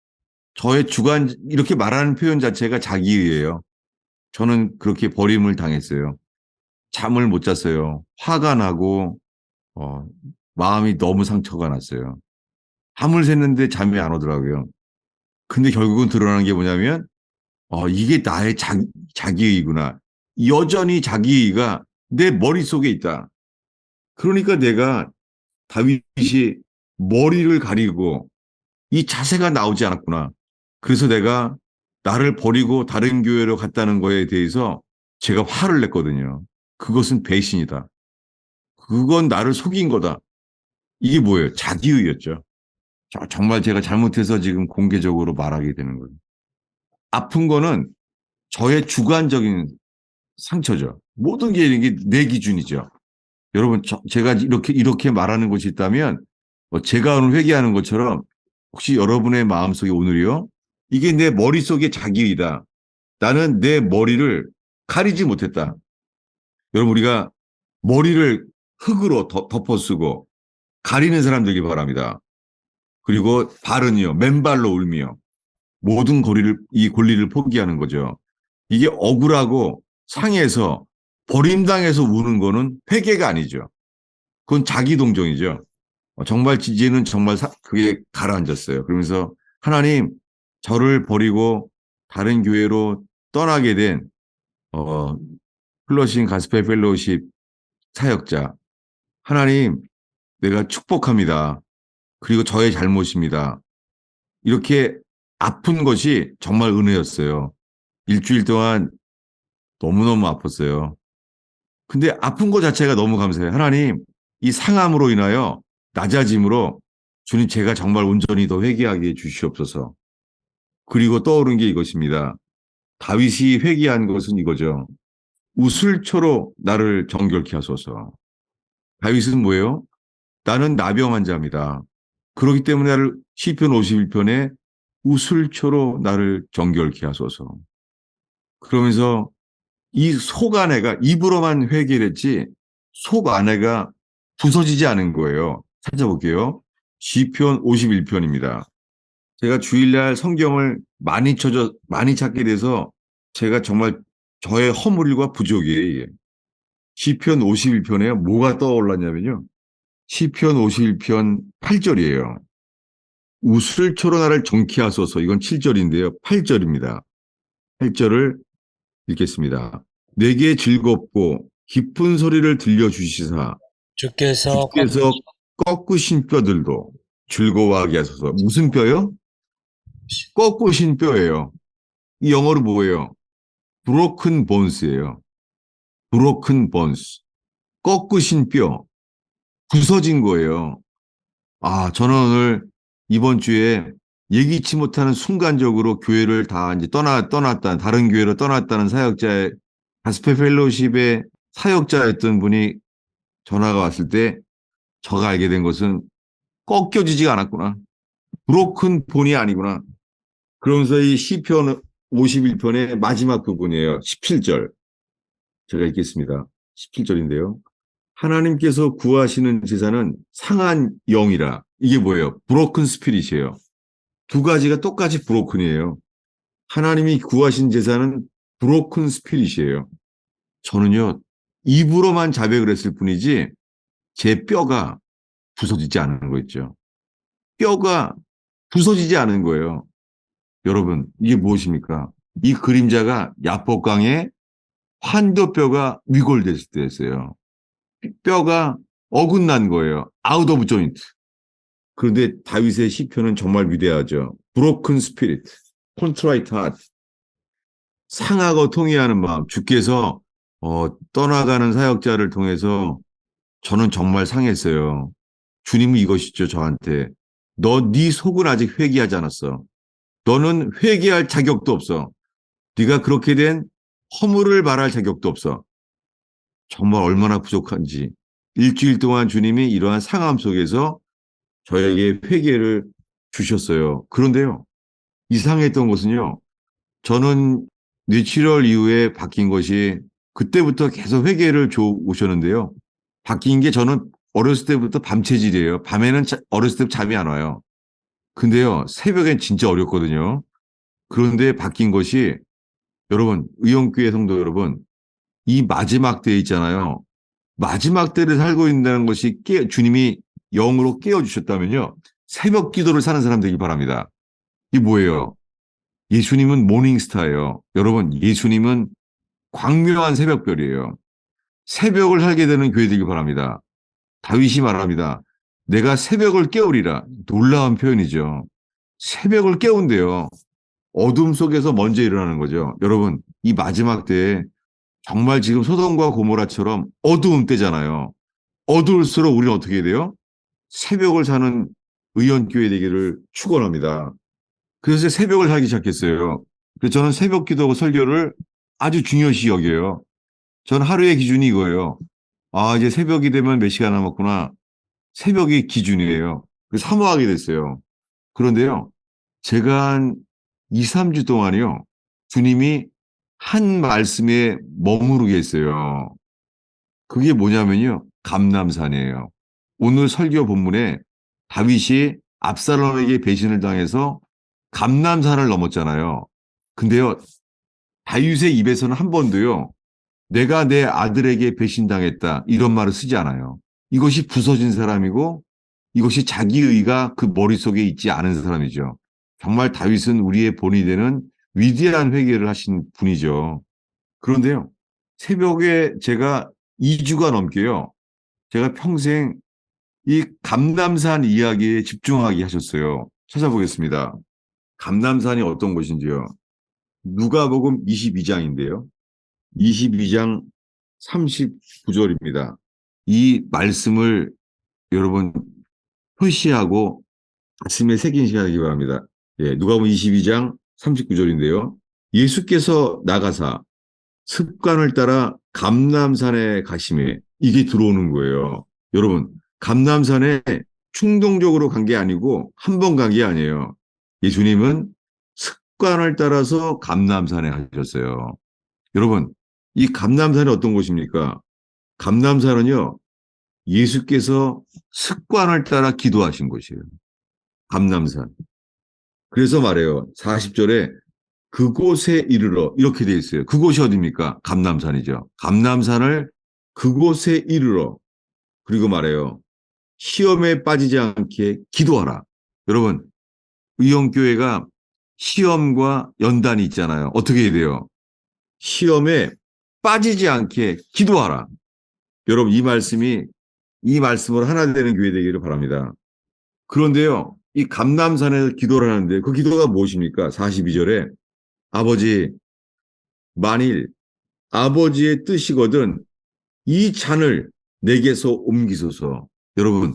저의 주관, 이렇게 말하는 표현 자체가 자기의예요. 저는 그렇게 버림을 당했어요. 잠을 못 잤어요. 화가 나고, 어, 마음이 너무 상처가 났어요. 밤을 샜는데 잠이 안 오더라고요. 근데 결국은 드러나는 게 뭐냐면, 이게 나의 자기의구나. 여전히 자기의가 내 머릿속에 있다. 그러니까 내가 다윗이 머리를 가리고 이 자세가 나오지 않았구나. 그래서 내가 나를 버리고 다른 교회로 갔다는 거에 대해서 제가 화를 냈거든요. 그것은 배신이다. 그건 나를 속인 거다. 이게 뭐예요? 자기의였죠. 정말 제가 잘못해서 지금 공개적으로 말하게 되는 거예요. 아픈 거는 저의 주관적인 상처죠. 모든 게 이게 내 기준이죠. 여러분, 제가 이렇게 말하는 것이 있다면, 제가 오늘 회개하는 것처럼 혹시 여러분의 마음속에 오늘이요? 이게 내 머릿속의 자기이다. 나는 내 머리를 가리지 못했다. 여러분, 우리가 머리를 흙으로 덮어쓰고 가리는 사람 되길 바랍니다. 그리고 발은요, 맨발로 울며 모든 이 권리를 포기하는 거죠. 이게 억울하고 상해서 버림당해서 우는 거는 회개가 아니죠. 그건 자기 동정이죠. 정말 지지는 정말 그게 가라앉았어요. 그러면서 하나님, 저를 버리고 다른 교회로 떠나게 된 플러싱 가스펠 펠로우십 사역자, 하나님, 내가 축복합니다. 그리고 저의 잘못입니다. 이렇게 아픈 것이 정말 은혜였어요. 일주일 동안 너무너무 아팠어요. 근데 아픈 것 자체가 너무 감사해요. 하나님, 이 상함으로 인하여 낮아짐으로 주님 제가 정말 온전히 더 회개하게 해주시옵소서. 그리고 떠오른 게 이것입니다. 다윗이 회개한 것은 이거죠. 우슬초로 나를 정결케 하소서. 다윗은 뭐예요? 나는 나병 환자입니다. 그렇기 때문에 나를 시편 51편에 우슬초로 나를 정결케 하소서. 그러면서 이 속 안에가 입으로만 회개를 했지 속 안에가 부서지지 않은 거예요. 찾아볼게요. 시편 51편입니다. 제가 주일날 성경을 많이 찾게 돼서 제가 정말 저의 허물과 부족이에요. 시편 51편에 뭐가 떠올랐냐면요. 시편 51편 8절이에요. 우슬초로 나를 정케 하소서. 이건 7절인데요. 8절입니다. 8절을 읽겠습니다. 내게 즐겁고 기쁜 소리를 들려주시사 주께서 주께서 꺾으신 뼈들도 즐거워하게 하소서. 무슨 뼈요? 꺾으신 뼈예요. 이 영어로 뭐예요? broken bones예요. broken bones. 꺾으신 뼈. 부서진 거예요. 저는 오늘 이번 주에 예기치 못하는 순간적으로 교회를 다 이제 떠났다, 다른 교회로 떠났다는 사역자의 가스펠 펠로우십의 사역자였던 분이 전화가 왔을 때 저가 알게 된 것은 꺾여지지가 않았구나. 브로큰 본이 아니구나. 그러면서 이 시편 51편의 마지막 부분이에요. 17절. 제가 읽겠습니다. 17절인데요. 하나님께서 구하시는 제사는 상한 영이라. 이게 뭐예요? 브로큰 스피릿이에요. 두 가지가 똑같이 브로큰이에요. 하나님이 구하신 제사는 브로큰 스피릿이에요. 저는요, 입으로만 자백을 했을 뿐이지 제 뼈가 부서지지 않은 거 있죠. 뼈가 부서지지 않은 거예요. 여러분, 이게 무엇입니까? 이 그림자가 야복강의 환도뼈가 위골됐을 때였어요. 뼈가 어긋난 거예요. 아웃 오브 조인트. 그런데 다윗의 시편은 정말 위대하죠. 브로큰 스피릿, 콘트라이트 하트, 상하고 통회하는 마음. 주께서 떠나가는 사역자를 통해서 저는 정말 상했어요. 주님은 이것이죠, 저한테. 너 네 속은 아직 회개하지 않았어. 너는 회개할 자격도 없어. 네가 그렇게 된 허물을 말할 자격도 없어. 정말 얼마나 부족한지. 일주일 동안 주님이 이러한 상함 속에서 저에게 회개를 주셨어요. 그런데요, 이상했던 것은요, 저는 뇌출혈 이후에 바뀐 것이 그때부터 계속 회개를 줘 오셨는데요. 바뀐 게 저는 어렸을 때부터 밤체질이에요. 밤에는 어렸을 때 잠이 안 와요. 근데요, 새벽엔 진짜 어렵거든요. 그런데 바뀐 것이 여러분, 의용교회 성도 여러분, 이 마지막 때 있잖아요. 마지막 때를 살고 있다는 것이 주님이 영으로 깨워주셨다면요. 새벽 기도를 사는 사람 되길 바랍니다. 이게 뭐예요? 예수님은 모닝스타예요. 여러분, 예수님은 광명한 새벽별이에요. 새벽을 살게 되는 교회 되길 바랍니다. 다윗이 말합니다. 내가 새벽을 깨우리라. 놀라운 표현이죠. 새벽을 깨운대요. 어둠 속에서 먼저 일어나는 거죠. 여러분, 이 마지막 때에 정말 지금 소돔과 고모라처럼 어두운 때잖아요. 어두울수록 우리는 어떻게 해야 돼요? 새벽을 사는 의원교회 되기를 축원합니다. 그래서 새벽을 살기 시작했어요. 그래서 저는 새벽 기도하고 설교를 아주 중요시 여겨요. 저는 하루의 기준이 이거예요. 아, 이제 새벽이 되면 몇 시간 남았구나. 새벽이 기준이에요. 그래서 사모하게 됐어요. 그런데요, 제가 한 2, 3주 동안이요, 주님이 한 말씀에 머무르게 했어요. 그게 뭐냐면요, 감람산이에요. 오늘 설교 본문에 다윗이 압살롬에게 배신을 당해서 감람산을 넘었잖아요. 근데요, 다윗의 입에서는 한 번도요, 내가 내 아들에게 배신당했다, 이런 말을 쓰지 않아요. 이것이 부서진 사람이고, 이것이 자기의가 그 머릿속에 있지 않은 사람이죠. 정말 다윗은 우리의 본이 되는 위대한 회개를 하신 분이죠. 그런데요, 새벽에 제가 2주가 넘게요, 제가 평생 이 감남산 이야기에 집중하게 하셨어요. 찾아보겠습니다. 감남산이 어떤 곳인지요. 누가복음 22장인데요. 22장 39절입니다. 이 말씀을 여러분 표시하고 가슴에 새기시기 바랍니다. 예, 누가복음 22장 39절인데요. 예수께서 나가사 습관을 따라 감람산에 가심에 이게 들어오는 거예요. 여러분, 감람산에 충동적으로 간 게 아니고 한 번 간 게 아니에요. 예수님은 습관을 따라서 감람산에 가셨어요. 여러분, 이 감람산이 어떤 곳입니까? 감람산은요, 예수께서 습관을 따라 기도하신 곳이에요. 감람산. 그래서 말해요. 40절에 그곳에 이르러 이렇게 돼 있어요. 그곳이 어디입니까? 감람산이죠. 감람산을 그곳에 이르러 그리고 말해요. 시험에 빠지지 않게 기도하라. 여러분, 의형교회가 시험과 연단이 있잖아요. 어떻게 해야 돼요? 시험에 빠지지 않게 기도하라. 여러분, 이 말씀으로 하나 되는 교회 되기를 바랍니다. 그런데요, 이 감람산에서 기도를 하는데 그 기도가 무엇입니까? 42절에 아버지, 만일 아버지의 뜻이거든 이 잔을 내게서 옮기소서. 여러분,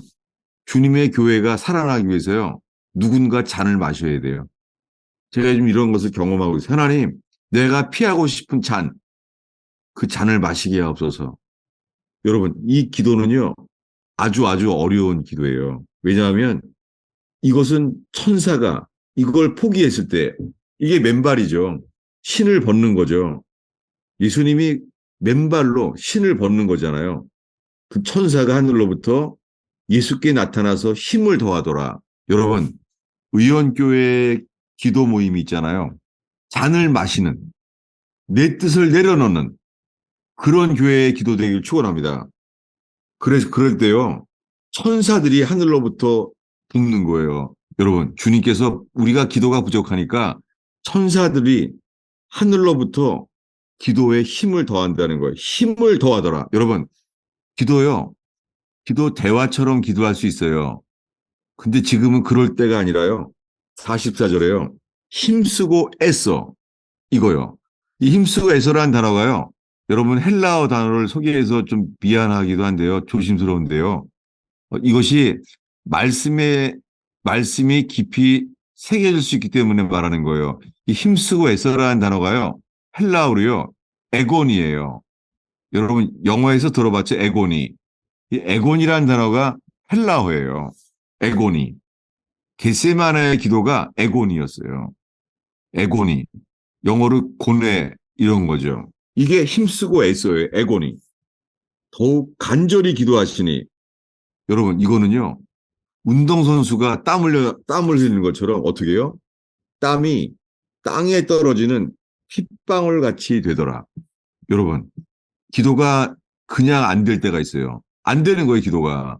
주님의 교회가 살아나기 위해서요, 누군가 잔을 마셔야 돼요. 제가 지금 이런 것을 경험하고 있어요. 하나님, 내가 피하고 싶은 잔, 그 잔을 마시게 하옵소서. 여러분, 이 기도는요, 아주 아주 어려운 기도예요. 왜냐하면 이것은 천사가 이걸 포기했을 때 이게 맨발이죠. 신을 벗는 거죠. 예수님이 맨발로 신을 벗는 거잖아요. 그 천사가 하늘로부터 예수께 나타나서 힘을 더하더라. 여러분, 의원교회 기도 모임이 있잖아요. 잔을 마시는, 내 뜻을 내려놓는 그런 교회의 기도 되기를 축원합니다. 그래서 그럴 때요, 천사들이 하늘로부터 붓는 거예요. 여러분, 주님께서 우리가 기도가 부족하니까 천사들이 하늘로부터 기도에 힘을 더한다는 거예요. 힘을 더하더라. 여러분, 기도요. 기도 대화처럼 기도할 수 있어요. 근데 지금은 그럴 때가 아니라요. 44절에요. 힘쓰고 애써. 이거요. 이 힘쓰고 애써라는 단어가요. 여러분 헬라어 단어를 소개해서 좀 미안하기도 한데요. 조심스러운데요. 이것이 말씀에 말씀이 깊이 새겨질 수 있기 때문에 말하는 거예요. 이 힘쓰고 애써라는 단어가요. 헬라어로요. 에곤이에요. 여러분 영어에서 들어봤죠? 에곤이. 이 에곤이라는 단어가 헬라어예요. 에곤이. 겟세마네의 기도가 에곤이었어요. 에곤이. 영어로 고뇌 이런 거죠. 이게 힘쓰고 애써요. 에곤이. 더욱 간절히 기도하시니 여러분 이거는요. 운동선수가 땀을 흘리는 것처럼 어떻게 해요? 땀이 땅에 떨어지는 핏방울 같이 되더라. 여러분 기도가 그냥 안 될 때가 있어요. 안 되는 거예요, 기도가.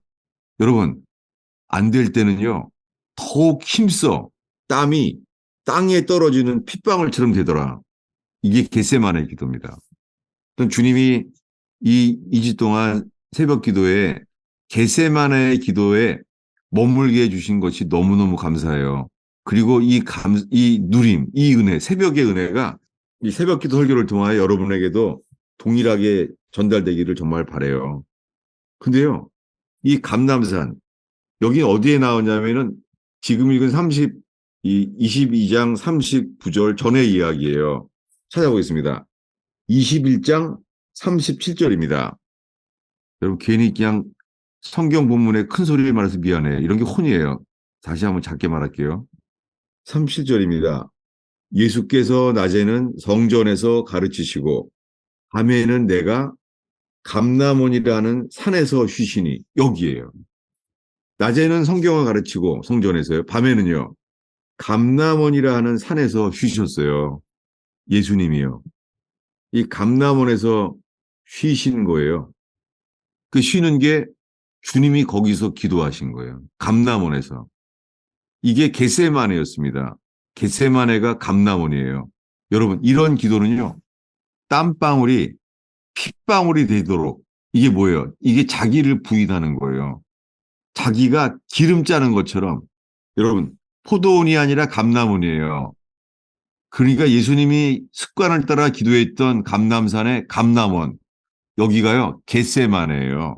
여러분 안 될 때는요. 더욱 힘써 땀이 땅에 떨어지는 핏방울처럼 되더라. 이게 겟세마네 기도입니다. 주님이 이 2주 동안 새벽 기도에 겟세마네 기도에 머물게 해주신 것이 너무너무 감사해요. 그리고 이 누림, 이 은혜, 새벽의 은혜가 이 새벽 기도 설교를 통하여 여러분에게도 동일하게 전달되기를 정말 바라요. 근데요, 이 감람산, 여기 어디에 나오냐면은 지금 읽은 22장 39절 전의 이야기예요. 찾아보겠습니다. 21장 37절입니다. 여러분 괜히 그냥 성경 본문에 큰 소리를 말해서 미안해. 이런 게 혼이에요. 다시 한번 작게 말할게요. 37절입니다. 예수께서 낮에는 성전에서 가르치시고 밤에는 내가 감람원이라는 산에서 쉬시니 여기에요. 낮에는 성경을 가르치고 성전에서요. 밤에는요. 감람원이라 하는 산에서 쉬셨어요. 예수님이요. 이 감람원에서 쉬신 거예요. 그 쉬는 게 주님이 거기서 기도하신 거예요. 감람원에서. 이게 겟세마네였습니다. 겟세마네가 감람원이에요. 여러분 이런 기도는요. 땀방울이 핏방울이 되도록 이게 뭐예요? 이게 자기를 부인하는 거예요. 자기가 기름 짜는 것처럼 여러분 포도원이 아니라 감람원이에요. 그러니까 예수님이 습관을 따라 기도했던 감람산의 감람원 여기가요 겟세마네예요.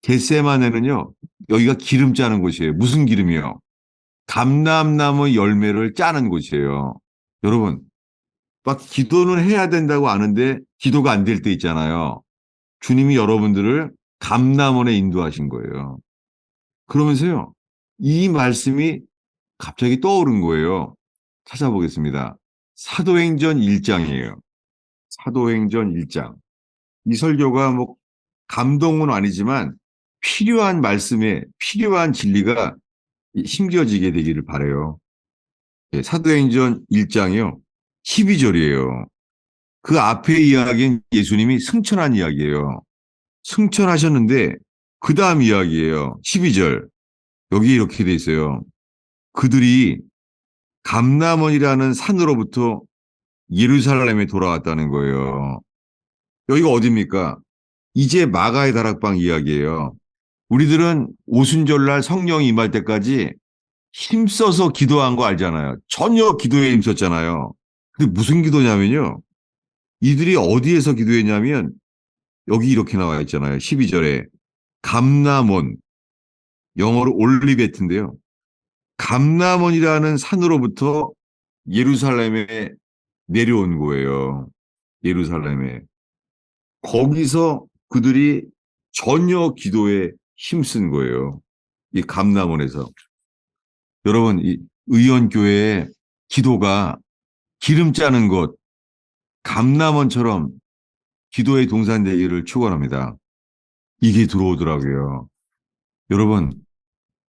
겟세마네는요 여기가 기름 짜는 곳이에요. 무슨 기름이요? 감람나무 열매를 짜는 곳이에요. 여러분 막 기도는 해야 된다고 아는데 기도가 안 될 때 있잖아요. 주님이 여러분들을 감람원에 인도하신 거예요. 그러면서요 이 말씀이 갑자기 떠오른 거예요. 찾아보겠습니다. 사도행전 1장이에요. 사도행전 1장. 이 설교가 뭐 감동은 아니지만 필요한 말씀에 필요한 진리가 심겨지게 되기를 바라요. 예, 사도행전 1장이요. 12절이에요. 그 앞에 이야기는 예수님이 승천한 이야기예요. 승천하셨는데 그 다음 이야기예요. 12절. 여기 이렇게 돼 있어요. 그들이 감람원이라는 산으로부터 예루살렘에 돌아왔다는 거예요. 여기가 어디입니까? 이제 마가의 다락방 이야기예요. 우리들은 오순절날 성령이 임할 때까지 힘써서 기도한 거 알잖아요. 전혀 기도에 힘썼잖아요. 근데 무슨 기도냐면요. 이들이 어디에서 기도했냐면 여기 이렇게 나와 있잖아요. 12절에 감람원, 영어로 올리베트인데요. 감람원이라는 산으로부터 예루살렘에 내려온 거예요. 예루살렘에. 거기서 그들이 전혀 기도에 힘쓴 거예요. 이 감람원에서. 여러분, 이 의원교회의 기도가 기름 짜는 것, 감람원처럼 기도의 동산되기를 축원합니다. 이게 들어오더라고요. 여러분,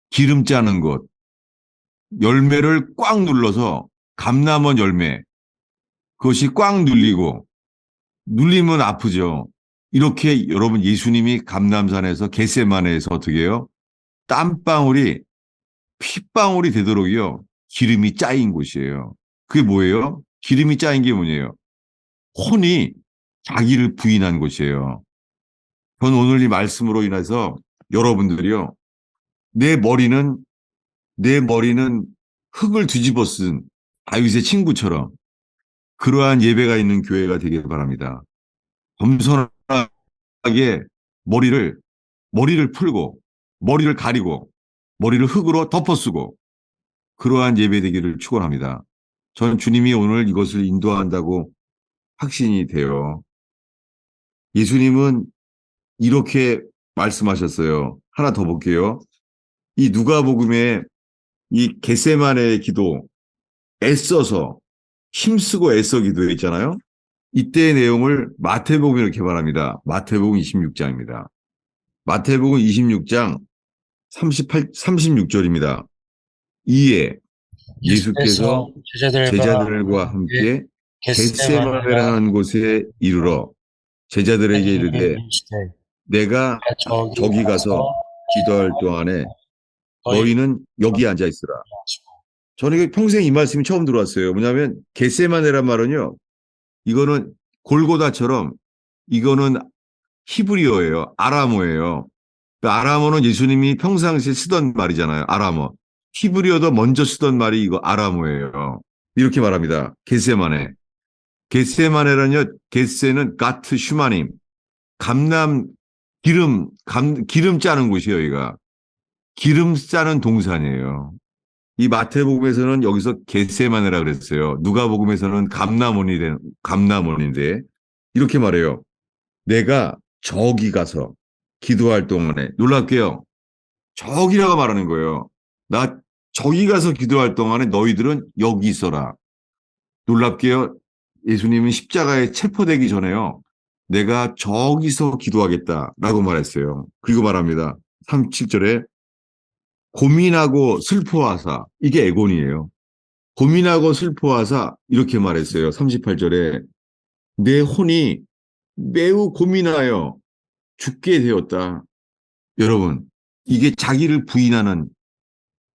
기름 짜는 것, 열매를 꽉 눌러서 감람원 열매, 그것이 꽉 눌리고 눌리면 아프죠. 이렇게 여러분 예수님이 감람산에서 겟세마네에서 어떻게 해요? 땀방울이 핏방울이 되도록요, 기름이 짜인 곳이에요. 그게 뭐예요? 기름이 짜인 게 뭐예요? 혼이 자기를 부인한 곳이에요. 전 오늘 이 말씀으로 인해서 여러분들이요, 내 머리는, 내 머리는 흙을 뒤집어 쓴 다윗의 친구처럼 그러한 예배가 있는 교회가 되길 바랍니다. 겸손하게 머리를, 머리를 풀고, 머리를 가리고, 머리를 흙으로 덮어쓰고, 그러한 예배 되기를 축원합니다. 저는 주님이 오늘 이것을 인도한다고 확신이 돼요. 예수님은 이렇게 말씀하셨어요. 하나 더 볼게요. 이 누가복음에 이 겟세마네의 기도, 애써서 힘쓰고 애써 기도해 있잖아요. 이때의 내용을 마태복음에 이렇게 말합니다. 마태복음 26장입니다. 마태복음 26장 36절입니다. 이에 예수께서 제자들과 함께 겟세마네라는 곳에 이르러 제자들에게 이르되 내가 저기 가서 기도할 동안에 너희는 여기 앉아 있으라. 저는 평생 이 말씀이 처음 들어왔어요. 뭐냐면 겟세마네란 말은요, 이거는 골고다처럼 이거는 히브리어예요. 아람어예요. 아람어는 예수님이 평상시에 쓰던 말이잖아요. 아람어. 히브리어도 먼저 쓰던 말이 이거 아람어예요. 이렇게 말합니다. 겟세마네. 겟세마네란요, 겟세는 가트 슈마님, 감남, 기름 짜는 곳이에요, 여기가. 기름 짜는 동산이에요. 이 마태복음에서는 여기서 겟세마네라 그랬어요. 누가복음에서는 감남원인데 이렇게 말해요. 내가 저기 가서 기도할 동안에, 놀랍게요, 저기라고 말하는 거예요. 나 저기 가서 기도할 동안에 너희들은 여기 있어라. 놀랍게요, 예수님은 십자가에 체포되기 전에요, 내가 저기서 기도하겠다라고 말했어요. 그리고 말합니다. 37절에 고민하고 슬퍼하사, 이게 에곤이에요. 고민하고 슬퍼하사 이렇게 말했어요. 38절에 내 혼이 매우 고민하여 죽게 되었다. 여러분, 이게 자기를 부인하는,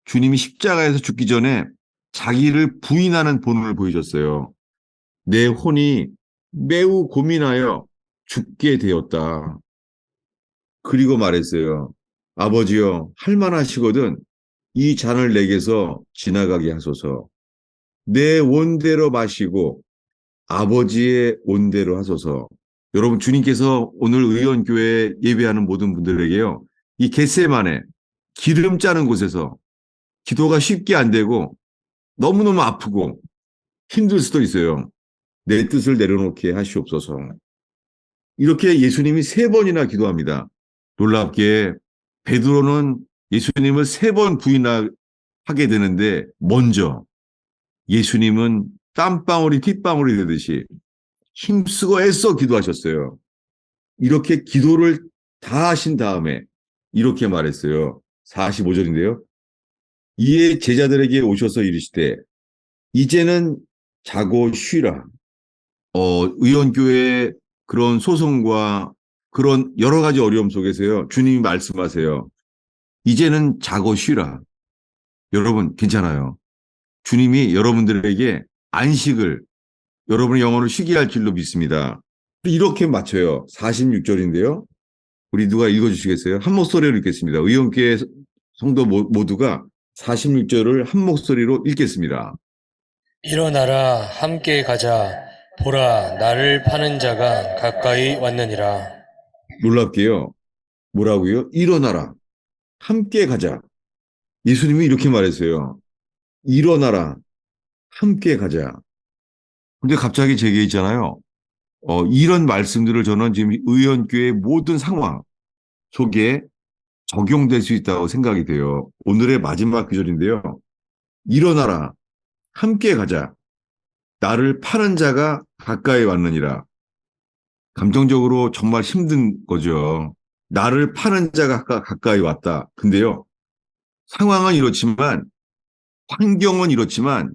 주님이 십자가에서 죽기 전에 자기를 부인하는 본을 보여줬어요. 내 혼이 매우 고민하여 죽게 되었다. 그리고 말했어요. 아버지여, 할만하시거든 이 잔을 내게서 지나가게 하소서. 내 원대로 마시고 아버지의 원대로 하소서. 여러분, 주님께서 오늘 의원교회에 예배하는 모든 분들에게요, 이 겟세마네, 기름 짜는 곳에서 기도가 쉽게 안 되고 너무너무 아프고 힘들 수도 있어요. 내 뜻을 내려놓게 하시옵소서. 이렇게 예수님이 3번이나 기도합니다. 놀랍게 베드로는 예수님을 3번 부인하게 되는데, 먼저 예수님은 땀방울이 핏방울이 되듯이 힘쓰고 애써 기도하셨어요. 이렇게 기도를 다 하신 다음에 이렇게 말했어요. 45절인데요. 이에 제자들에게 오셔서 이르시되 이제는 자고 쉬라. 의원교회의 그런 소송과 그런 여러 가지 어려움 속에서요, 주님이 말씀하세요. 이제는 자고 쉬라. 여러분, 괜찮아요. 주님이 여러분들에게 안식을, 여러분의 영혼을 쉬게 할 줄로 믿습니다. 이렇게 맞춰요. 46절인데요. 우리 누가 읽어주시겠어요? 한 목소리로 읽겠습니다. 의원교회 성도 모두가 46절을 한 목소리로 읽겠습니다. 일어나라, 함께 가자. 보라, 나를 파는 자가 가까이 왔느니라. 놀랍게요. 뭐라고요? 일어나라. 함께 가자. 예수님이 이렇게 말했어요. 일어나라. 함께 가자. 근데 갑자기 제게 있잖아요. 이런 말씀들을 저는 지금 의원교회 모든 상황 속에 적용될 수 있다고 생각이 돼요. 오늘의 마지막 구절인데요. 일어나라. 함께 가자. 나를 파는 자가 가까이 왔느니라. 감정적으로 정말 힘든 거죠. 나를 파는 자가 가까이 왔다. 근데요, 상황은 이렇지만, 환경은 이렇지만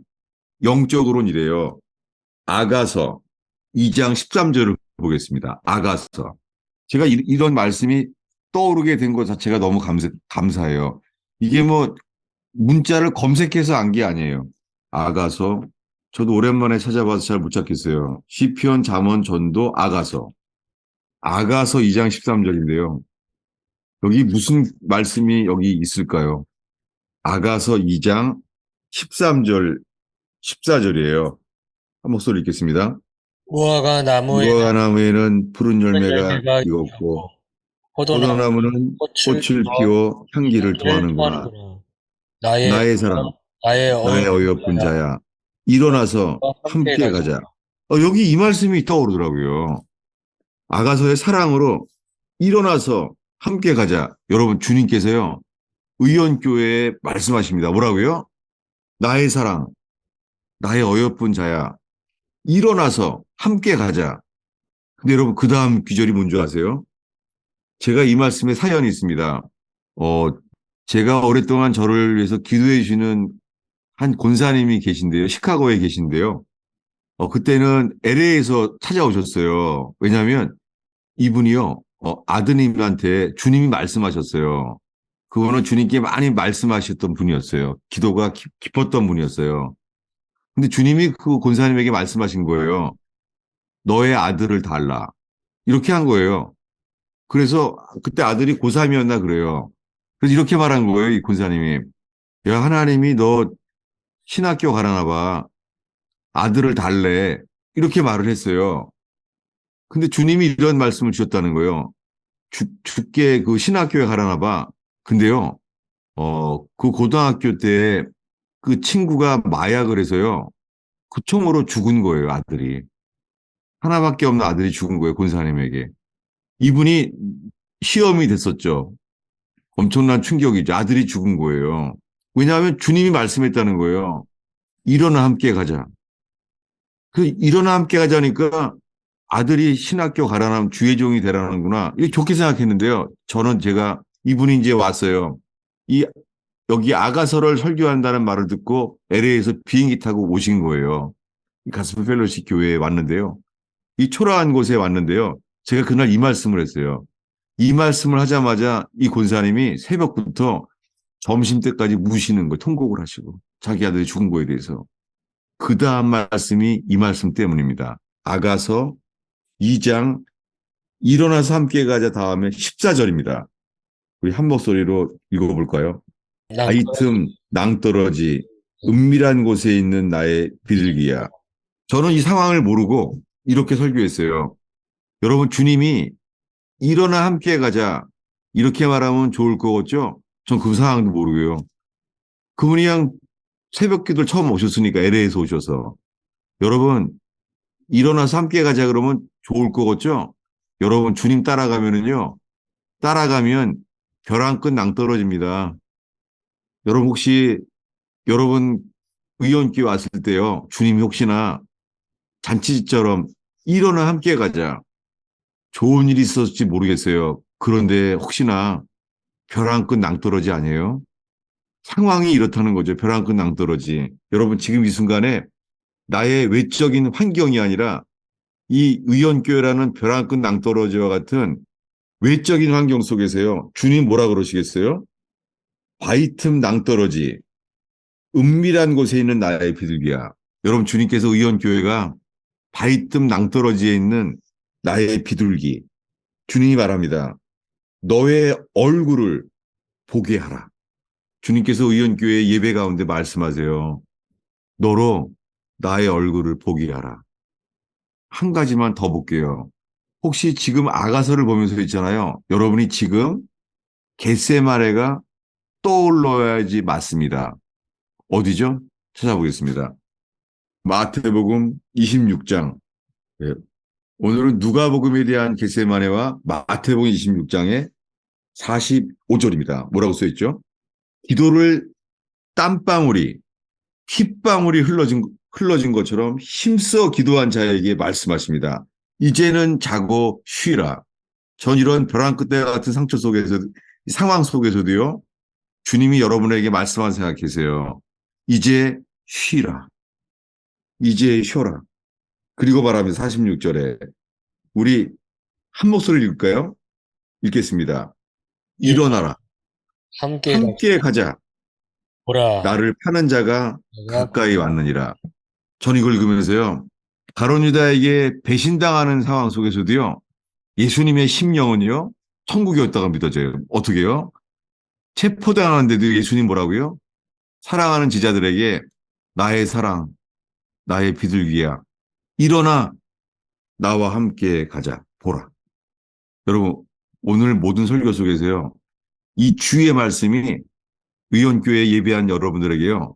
영적으로는 이래요. 아가서 2장 13절을 보겠습니다. 아가서. 제가 이런 말씀이 떠오르게 된 것 자체가 너무 감사해요. 이게 뭐 문자를 검색해서 안 게 아니에요. 아가서. 저도 오랜만에 찾아봐서 잘 못 찾겠어요. 시편, 잠언, 전도, 아가서. 아가서 2장 13절인데요. 여기 무슨 말씀이 여기 있을까요? 아가서 2장 13절, 14절이에요. 한 목소리 읽겠습니다. 무화과 나무에는 무화과 나무에는 푸른 푸른 열매가 열매가 익었고, 익었고 포도나무는 포도나무는 꽃을 꽃을 피워 피워 향기를 향기를 토하는구나. 토하는구나. 나의 나의 여호와, 사랑, 나의 나의 어머니와 어여쁜 자야. 일어나서 함께 함께 가자. 가자. 여기 이 말씀이 떠오르더라고요. 아가서의 사랑으로 일어나서 함께 가자. 여러분, 주님께서요, 의원교회에 말씀하십니다. 뭐라고요? 나의 사랑, 나의 어여쁜 자야. 일어나서 함께 가자. 근데 여러분, 그 다음 귀절이 뭔지 아세요? 제가 이 말씀에 사연이 있습니다. 어, 제가 오랫동안 저를 위해서 기도해 주시는 한 권사님이 계신데요. 시카고에 계신데요. 그때는 LA에서 찾아오셨어요. 왜냐하면 이분이요, 아드님한테 주님이 말씀하셨어요. 그거는 주님께 많이 말씀하셨던 분이었어요. 기도가 깊었던 분이었어요. 근데 주님이 그 권사님에게 말씀하신 거예요. 너의 아들을 달라. 이렇게 한 거예요. 그래서 그때 아들이 고3이었나 그래요. 그래서 이렇게 말한 거예요, 이 권사님이. 야, 하나님이 너 신학교 가라나 봐. 아들을 달래. 이렇게 말을 했어요. 근데 주님이 이런 말씀을 주셨다는 거예요. 죽게 그 신학교에 가라나 봐. 근데요, 그 고등학교 때 그 친구가 마약을 해서요, 그 총으로 죽은 거예요, 아들이. 하나밖에 없는 아들이 죽은 거예요, 권사님에게. 이분이 시험이 됐었죠. 엄청난 충격이죠. 아들이 죽은 거예요. 왜냐하면 주님이 말씀했다는 거예요. 일어나 함께 가자. 그 일어나 함께 가자니까 아들이 신학교 가라는 주의 종이 되라는구나. 이게 좋게 생각했는데요. 저는 제가 이분이 이제 왔어요. 이 여기 아가서를 설교한다는 말을 듣고 LA에서 비행기 타고 오신 거예요. 가스펠 펠로시 교회에 왔는데요. 이 초라한 곳에 왔는데요. 제가 그날 이 말씀을 했어요. 이 말씀을 하자마자 이 권사님이 새벽부터 점심 때까지 우시는 거 통곡을 하시고 자기 아들이 죽은 거에 대해서 그 다음 말씀이 이 말씀 때문입니다. 아가서 2장 일어나서 함께 가자 다음에 14절입니다. 우리 한 목소리로 읽어볼까요? 낭떠러지 아이틈 낭떠러지 은밀한 곳에 있는 나의 비둘기야. 저는 이 상황을 모르고 이렇게 설교했어요. 여러분 주님이 일어나 함께 가자 이렇게 말하면 좋을 거겠죠? 전 그 상황도 모르고요. 그분이 그냥 새벽 기도를 처음 오셨으니까 LA에서 오셔서 여러분 일어나서 함께 가자 그러면 좋을 거겠죠? 여러분 주님 따라가면은요. 따라가면 벼랑 끝 낭떠러집니다. 여러분 혹시 여러분 의원께 왔을 때요. 주님이 혹시나 잔치처럼 일어나 함께 가자. 좋은 일이 있었을지 모르겠어요. 그런데 혹시나 벼랑 끝 낭떠러지 아니에요? 상황이 이렇다는 거죠. 벼랑 끝 낭떠러지. 여러분 지금 이 순간에 나의 외적인 환경이 아니라 이 의원교회라는 벼랑 끝 낭떠러지와 같은 외적인 환경 속에서요. 주님 뭐라 그러시겠어요? 바위 틈 낭떠러지. 은밀한 곳에 있는 나의 비둘기야. 여러분 주님께서 의원교회가 바위 틈 낭떠러지에 있는 나의 비둘기. 주님이 말합니다. 너의 얼굴을 보게 하라. 주님께서 의원교회 예배 가운데 말씀하세요. 너로 나의 얼굴을 보게 하라. 한 가지만 더 볼게요. 혹시 지금 아가서를 보면서 있잖아요. 여러분이 지금 겟세마네가 떠올라야지 맞습니다. 어디죠? 찾아보겠습니다. 마태복음 26장. 오늘은 누가복음에 대한 겟세마네와 마태복음 26장의 45절입니다. 뭐라고 써있죠? 기도를 땀방울이 핏방울이 흘러진 것처럼 힘써 기도한 자에게 말씀하십니다. 이제는 자고 쉬라. 전 이런 벼랑 끝에 같은 상처 속에서 상황 속에서도요. 주님이 여러분에게 말씀한 생각 계세요. 이제 쉬라. 이제 쉬어라. 그리고 말하면 46절에 우리 한 목소리 읽을까요? 읽겠습니다. 일어나 일어나라. 함께 함께 가자. 보라. 나를 파는 자가 가까이 왔느니라. 전 이걸 읽으면서요. 가룟 유다에게 배신당하는 상황 속에서도요. 예수님의 심령은요. 천국이었다고 믿어져요. 어떻게요? 체포당하는데도 예수님 뭐라고요? 사랑하는 제자들에게 나의 사랑, 나의 비둘기야. 일어나 나와 함께 가자. 보라. 여러분, 오늘 모든 설교 속에서요. 이 주의 말씀이 의원교회 예배한 여러분들에게요.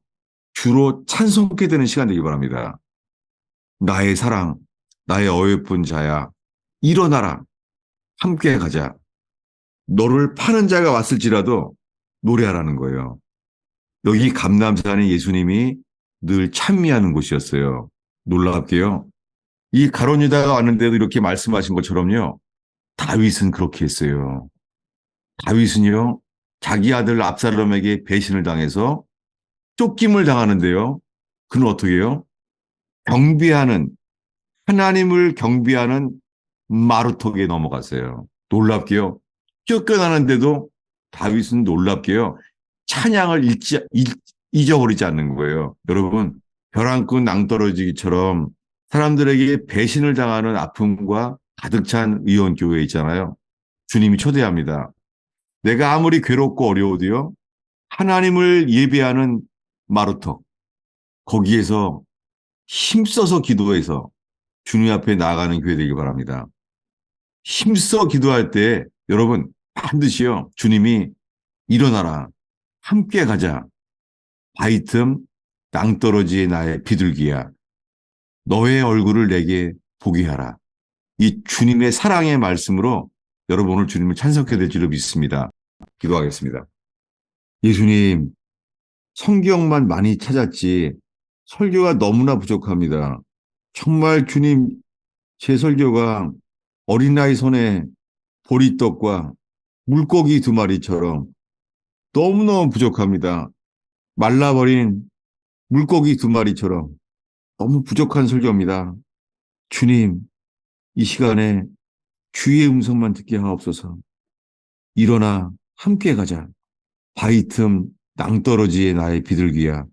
주로 찬송케 되는 시간 되기 바랍니다. 나의 사랑, 나의 어여쁜 자야. 일어나라. 함께 가자. 너를 파는 자가 왔을지라도 노래하라는 거예요. 여기 감람산에 예수님이 늘 찬미하는 곳이었어요. 놀랍게요. 이 가룟 유다가 왔는데도 이렇게 말씀하신 것처럼요. 다윗은 그렇게 했어요. 다윗은요. 자기 아들 압살롬에게 배신을 당해서 쫓김을 당하는데요. 그는 어떻게 해요? 경비하는 하나님을 경비하는 마루턱에 넘어갔어요. 놀랍게요. 쫓겨나는데도 다윗은 놀랍게요. 찬양을 잊어버리지 않는 거예요. 여러분, 벼랑끝 낭떠러지기처럼 사람들에게 배신을 당하는 아픔과 가득 찬 의원교회 있잖아요. 주님이 초대합니다. 내가 아무리 괴롭고 어려워도요. 하나님을 예배하는 마루턱. 거기에서 힘써서 기도해서 주님 앞에 나아가는 교회 되길 바랍니다. 힘써 기도할 때 여러분 반드시요. 주님이 일어나라. 함께 가자. 바위 틈 낭떠러지의 나의 비둘기야. 너의 얼굴을 내게 보게 하라. 이 주님의 사랑의 말씀으로 여러분 오늘 주님을 찬송하게 될 줄로 믿습니다. 기도하겠습니다. 예수님, 성경만 많이 찾았지 설교가 너무나 부족합니다. 정말 주님, 제 설교가 어린아이 손에 보리떡과 물고기 2마리처럼 너무너무 부족합니다. 말라버린 물고기 2마리처럼 너무 부족한 설교입니다. 주님, 이 시간에 주의 음성만 듣게 하옵소서. 일어나 함께 가자. 바위 틈 낭떠러지의 나의 비둘기야.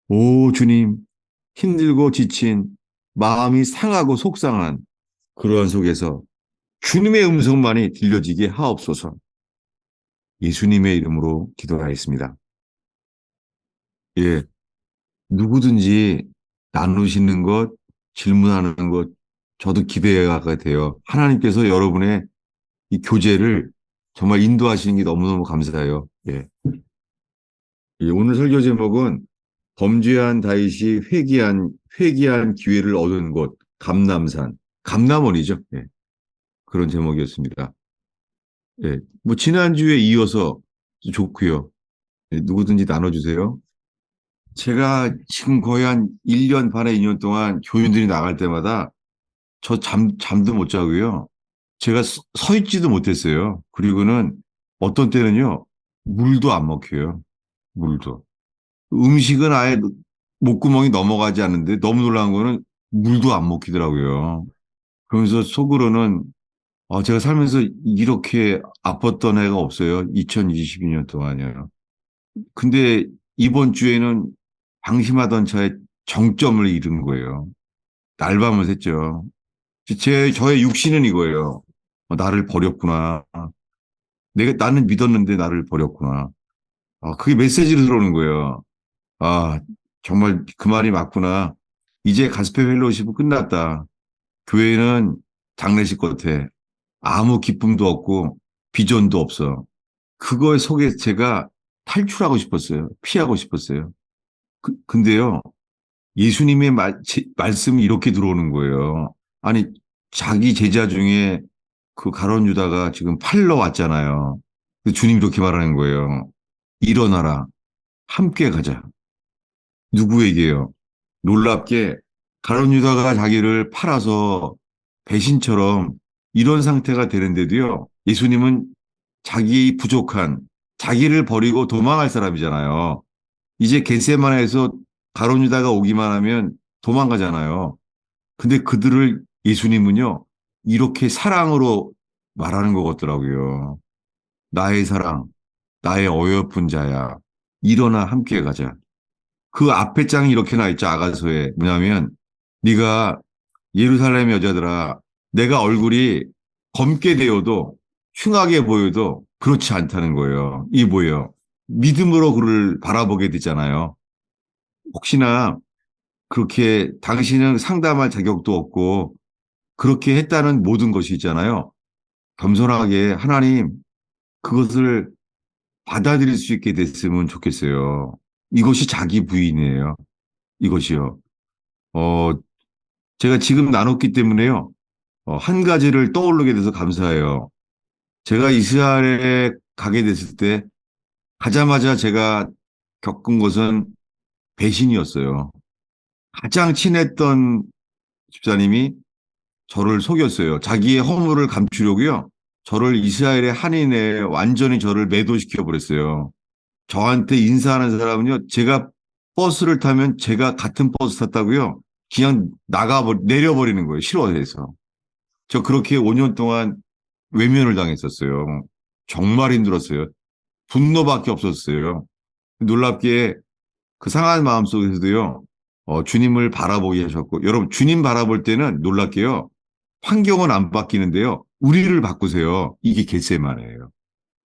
오 주님, 힘들고 지친 마음이 상하고 속상한 그러한 속에서 주님의 음성만이 들려지게 하옵소서. 예수님의 이름으로 기도하였습니다. 예, 누구든지 나누시는 것, 질문하는 것, 저도 기대가 돼요. 하나님께서 여러분의 이 교제를 정말 인도하시는 게 너무너무 감사해요. 예. 예, 오늘 설교 제목은 범죄한 다윗이 회개한 기회를 얻은 곳, 감람산, 감람원이죠. 예, 그런 제목이었습니다. 예, 뭐 지난주에 이어서 좋고요. 예, 누구든지 나눠주세요. 제가 지금 거의 한 1년 반에 2년 동안 교인들이 나갈 때마다 저 잠도 못 자고요. 제가 서 있지도 못했어요. 그리고는 어떤 때는요, 물도 안 먹혀요. 물도. 음식은 아예 목구멍이 넘어가지 않는데 너무 놀라운 거는 물도 안 먹히더라고요. 그러면서 속으로는 제가 살면서 이렇게 아팠던 해가 없어요. 2022년 동안이요. 근데 이번 주에는 방심하던 차에 정점을 잃은 거예요. 날밤을 샜죠. 저의 육신은 이거예요. 나를 버렸구나. 나는 믿었는데 나를 버렸구나. 그게 메시지로 들어오는 거예요. 아, 정말 그 말이 맞구나. 이제 가스페 펠로우십은 끝났다. 교회는 장례식 같아. 아무 기쁨도 없고 비전도 없어. 그거에 속에 제가 탈출하고 싶었어요. 피하고 싶었어요. 근데요, 예수님의 말씀이 이렇게 들어오는 거예요. 아니, 자기 제자 중에 그 가룟 유다가 지금 팔러 왔잖아요. 주님이 이렇게 말하는 거예요. 일어나라. 함께 가자. 누구에게요? 놀랍게 가룟 유다가 자기를 팔아서 배신처럼 이런 상태가 되는데도요. 예수님은 자기 부족한 자기를 버리고 도망할 사람이잖아요. 이제 겟세마네에서 가룟 유다가 오기만 하면 도망가잖아요. 근데 그들을 예수님은요. 이렇게 사랑으로 말하는 것 같더라고요. 나의 사랑, 나의 어여쁜 자야. 일어나 함께 가자. 그 앞에 장이 이렇게 나 있죠. 아가서에. 뭐냐면 네가 예루살렘 여자들아, 내가 얼굴이 검게 되어도 흉하게 보여도 그렇지 않다는 거예요. 이게 뭐예요? 믿음으로 그를 바라보게 되잖아요. 혹시나 그렇게 당신은 상담할 자격도 없고 그렇게 했다는 모든 것이 있잖아요. 겸손하게 하나님 그것을 받아들일 수 있게 됐으면 좋겠어요. 이것이 자기 부인이에요. 이것이요. 어, 제가 지금 나눴기 때문에요. 한 가지를 떠오르게 돼서 감사해요. 제가 이스라엘에 가게 됐을 때 가자마자 제가 겪은 것은 배신이었어요. 가장 친했던 집사님이 저를 속였어요. 자기의 허물을 감추려고요. 저를 이스라엘의 한인에 완전히 저를 매도시켜 버렸어요. 저한테 인사하는 사람은요. 제가 버스를 타면 제가 같은 버스 탔다고요. 그냥 내려버리는 거예요. 싫어해서. 저 그렇게 5년 동안 외면을 당했었어요. 정말 힘들었어요. 분노밖에 없었어요. 놀랍게 그 상한 마음 속에서도요, 주님을 바라보게 하셨고, 여러분, 주님 바라볼 때는 놀랍게요, 환경은 안 바뀌는데요, 우리를 바꾸세요. 이게 겟세마네예요.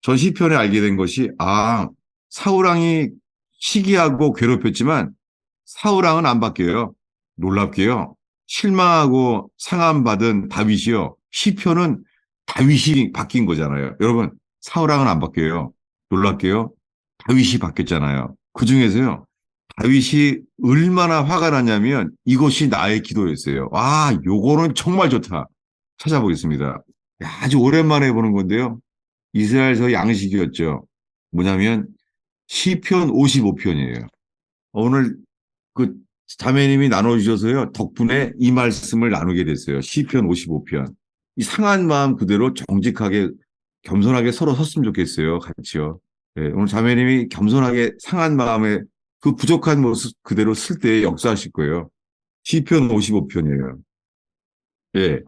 전 시편에 알게 된 것이, 사울왕이 시기하고 괴롭혔지만, 사울왕은 안 바뀌어요. 놀랍게요, 실망하고 상함받은 다윗이요, 시편은 다윗이 바뀐 거잖아요. 여러분, 사울왕은 안 바뀌어요. 놀랍게요, 다윗이 바뀌었잖아요. 그 중에서요, 다윗이 얼마나 화가 났냐면 이것이 나의 기도였어요. 요거는 정말 좋다. 찾아보겠습니다. 아주 오랜만에 보는 건데요. 이스라엘서 양식이었죠. 뭐냐면 시편 55편이에요. 오늘 그 자매님이 나눠주셔서요. 덕분에 이 말씀을 나누게 됐어요. 시편 55편. 이 상한 마음 그대로 정직하게 겸손하게 서로 섰으면 좋겠어요. 같이요. 네, 오늘 자매님이 겸손하게 상한 마음에 그 부족한 모습 그대로 쓸 때 역사하실 거예요. 시편 55편이에요. 예.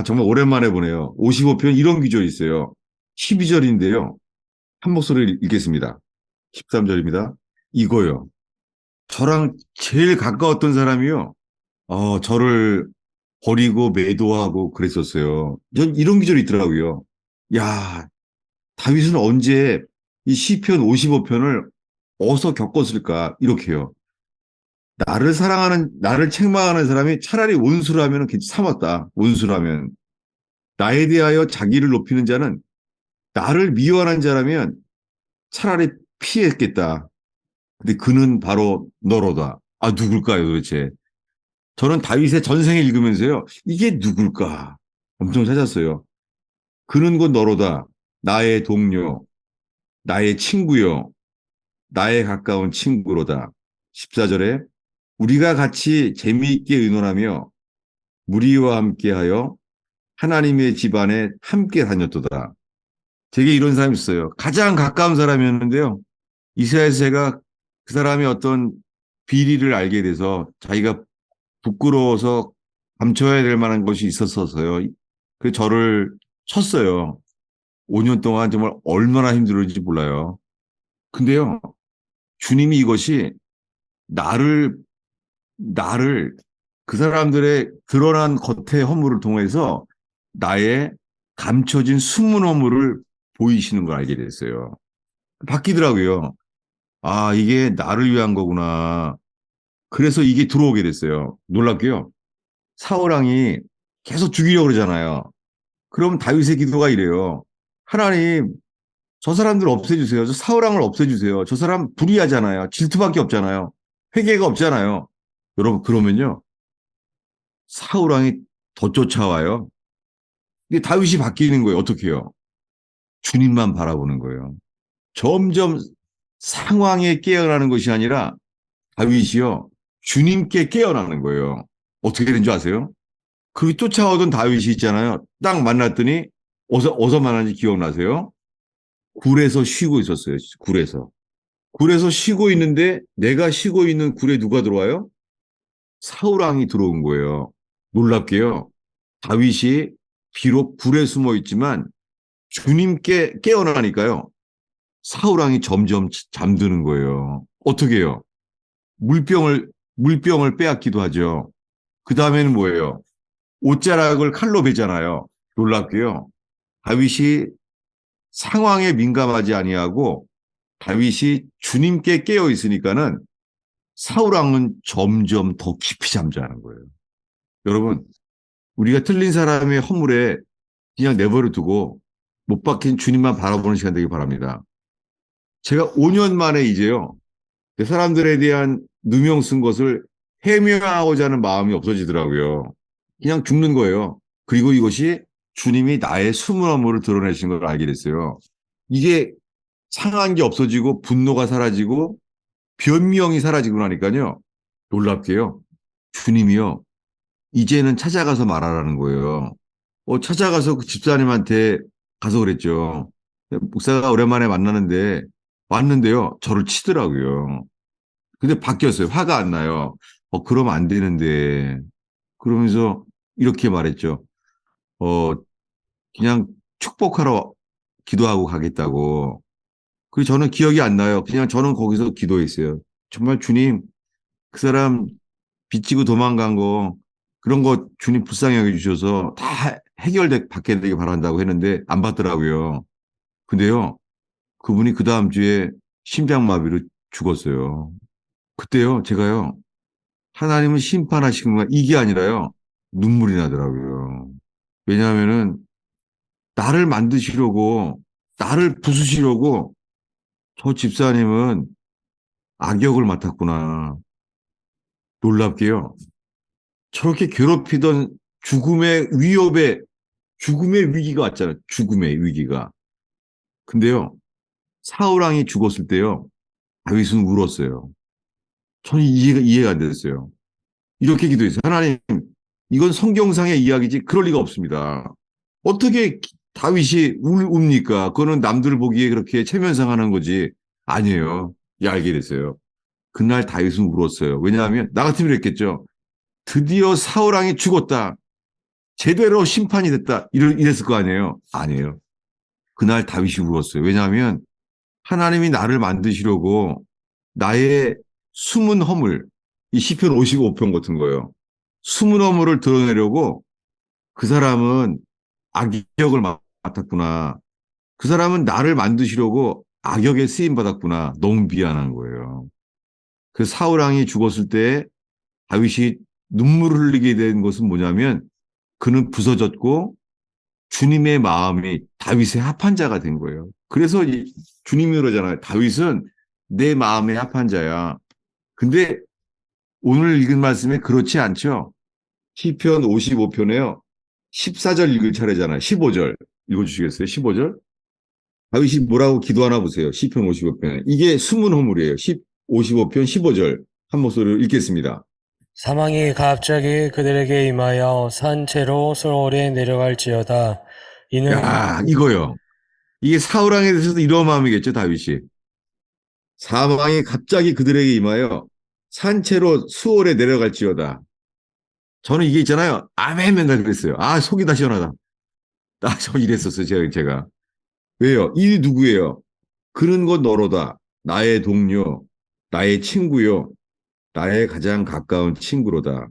정말 오랜만에 보네요. 55편 이런 구절이 있어요. 12절인데요. 한 목소리를 읽겠습니다. 13절입니다. 이거요. 저랑 제일 가까웠던 사람이요. 저를 버리고 매도하고 그랬었어요. 전 이런 구절이 있더라고요. 야, 다윗은 언제 이 시편 55편을 어디서 겪었을까? 이렇게요. 나를 책망하는 사람이 차라리 원수라면 참았다. 원수라면. 나에 대하여 자기를 높이는 자는 나를 미워하는 자라면 차라리 피했겠다. 근데 그는 바로 너로다. 누굴까요, 도대체? 저는 다윗의 전생을 읽으면서요. 이게 누굴까? 엄청 찾았어요. 그는 곧 너로다. 나의 동료, 나의 친구요. 나의 가까운 친구로다. 14절에 우리가 같이 재미있게 의논하며 무리와 함께하여 하나님의 집안에 함께 다녔도다. 되게 이런 사람이 있어요. 가장 가까운 사람이었는데요. 이스라엘에서 제가 그 사람의 어떤 비리를 알게 돼서 자기가 부끄러워서 감춰야 될 만한 것이 있었어서요. 그 저를 쳤어요. 5년 동안 정말 얼마나 힘들었는지 몰라요. 근데요, 주님이 이것이 나를 나를 그 사람들의 드러난 겉의 허물을 통해서 나의 감춰진 숨은 허물을 보이시는 걸 알게 됐어요. 바뀌더라고요. 이게 나를 위한 거구나. 그래서 이게 들어오게 됐어요. 놀랍게요. 사울왕이 계속 죽이려고 그러잖아요. 그럼 다윗의 기도가 이래요. 하나님, 저 사람들 없애주세요. 저 사울왕을 없애주세요. 저 사람 불의하잖아요. 질투밖에 없잖아요. 회개가 없잖아요. 여러분, 그러면요. 사울왕이 더 쫓아와요. 이게 다윗이 바뀌는 거예요. 어떻게 해요? 주님만 바라보는 거예요. 점점 상황에 깨어나는 것이 아니라 다윗이요. 주님께 깨어나는 거예요. 어떻게 된 줄 아세요? 그 쫓아오던 다윗이 있잖아요. 딱 만났더니 어디서 만났는지 기억나세요? 굴에서 쉬고 있었어요. 굴에서. 굴에서 쉬고 있는데 내가 쉬고 있는 굴에 누가 들어와요? 사울왕이 들어온 거예요. 놀랍게요. 다윗이 비록 굴에 숨어 있지만 주님께 깨어나니까요. 사울왕이 점점 잠드는 거예요. 어떻게 해요? 물병을 빼앗기도 하죠. 그 다음에는 뭐예요? 옷자락을 칼로 베잖아요. 놀랍게요. 다윗이 상황에 민감하지 아니하고 다윗이 주님께 깨어 있으니까는 사울왕은 점점 더 깊이 잠자는 거예요. 여러분, 우리가 틀린 사람의 허물에 그냥 내버려 두고 못 박힌 주님만 바라보는 시간 되길 바랍니다. 제가 5년 만에 이제요, 사람들에 대한 누명 쓴 것을 해명하고자 하는 마음이 없어지더라고요. 그냥 죽는 거예요. 그리고 이것이 주님이 나의 숨은 허물을 드러내신 걸 알게 됐어요. 이게 상한 게 없어지고 분노가 사라지고 변명이 사라지고 나니까요. 놀랍게요. 주님이요. 이제는 찾아가서 말하라는 거예요. 찾아가서 그 집사님한테 가서 그랬죠. 목사가 오랜만에 만나는데 왔는데요. 저를 치더라고요. 근데 바뀌었어요. 화가 안 나요. 그러면 안 되는데. 그러면서 이렇게 말했죠. 어, 그냥 축복하러 기도하고 가겠다고. 그리고 저는 기억이 안 나요. 그냥 저는 거기서 기도했어요. 정말 주님, 그 사람 빚지고 도망간 거, 그런 거 주님 불쌍히 여겨주셔서 다 받게 되길 바란다고 했는데 안 받더라고요. 근데요, 그분이 그 다음 주에 심장마비로 죽었어요. 그때요, 제가요, 하나님은 심판하시는구나. 이게 아니라요, 눈물이 나더라고요. 왜냐하면은, 나를 만드시려고, 나를 부수시려고 저 집사님은 악역을 맡았구나. 놀랍게요. 저렇게 괴롭히던 죽음의 위기가 왔잖아요. 죽음의 위기가. 근데요, 사울왕이 죽었을 때요, 다윗은 울었어요. 저는 이해가 안 됐어요. 이렇게 기도했어요. 하나님, 이건 성경상의 이야기지 그럴 리가 없습니다. 어떻게 다윗이 웁니까? 그거는 남들 보기에 그렇게 체면상하는 거지. 아니에요. 알게 됐어요. 그날 다윗은 울었어요. 왜냐하면 나 같으면 이랬겠죠. 드디어 사울왕이 죽었다. 제대로 심판이 됐다. 이랬을 거 아니에요. 아니에요. 그날 다윗이 울었어요. 왜냐하면 하나님이 나를 만드시려고 나의 숨은 허물, 이 시편 55편 같은 거예요. 숨은 허물을 드러내려고 그 사람은 악역을 맡았구나. 그 사람은 나를 만드시려고 악역에 쓰임 받았구나. 너무 미안한 거예요. 그 사울왕이 죽었을 때 다윗이 눈물을 흘리게 된 것은 뭐냐면 그는 부서졌고 주님의 마음이 다윗의 합한 자가 된 거예요. 그래서 주님이 그러잖아요. 다윗은 내 마음의 합한 자야. 근데 오늘 읽은 말씀에 그렇지 않죠. 시편 55편에요. 14절 읽을 차례잖아요. 15절 읽어주시겠어요? 15절? 다윗이 뭐라고 기도하나 보세요. 시편 55편에. 이게 숨은 허물이에요. 55편 15절 한 목소리로 읽겠습니다. 사망이 갑자기 그들에게 임하여 산채로 수월에 내려갈지어다. 이는 야, 이거요. 이게 사울왕에 대해서도 이런 마음이겠죠, 다윗이. 사망이 갑자기 그들에게 임하여 산채로 수월에 내려갈지어다. 저는 이게 있잖아요. 아멘 맨날 그랬어요. 속이 다 시원하다. 저 이랬었어요, 제가. 왜요? 이 누구예요? 그는 곧 너로다. 나의 동료, 나의 친구요. 나의 가장 가까운 친구로다.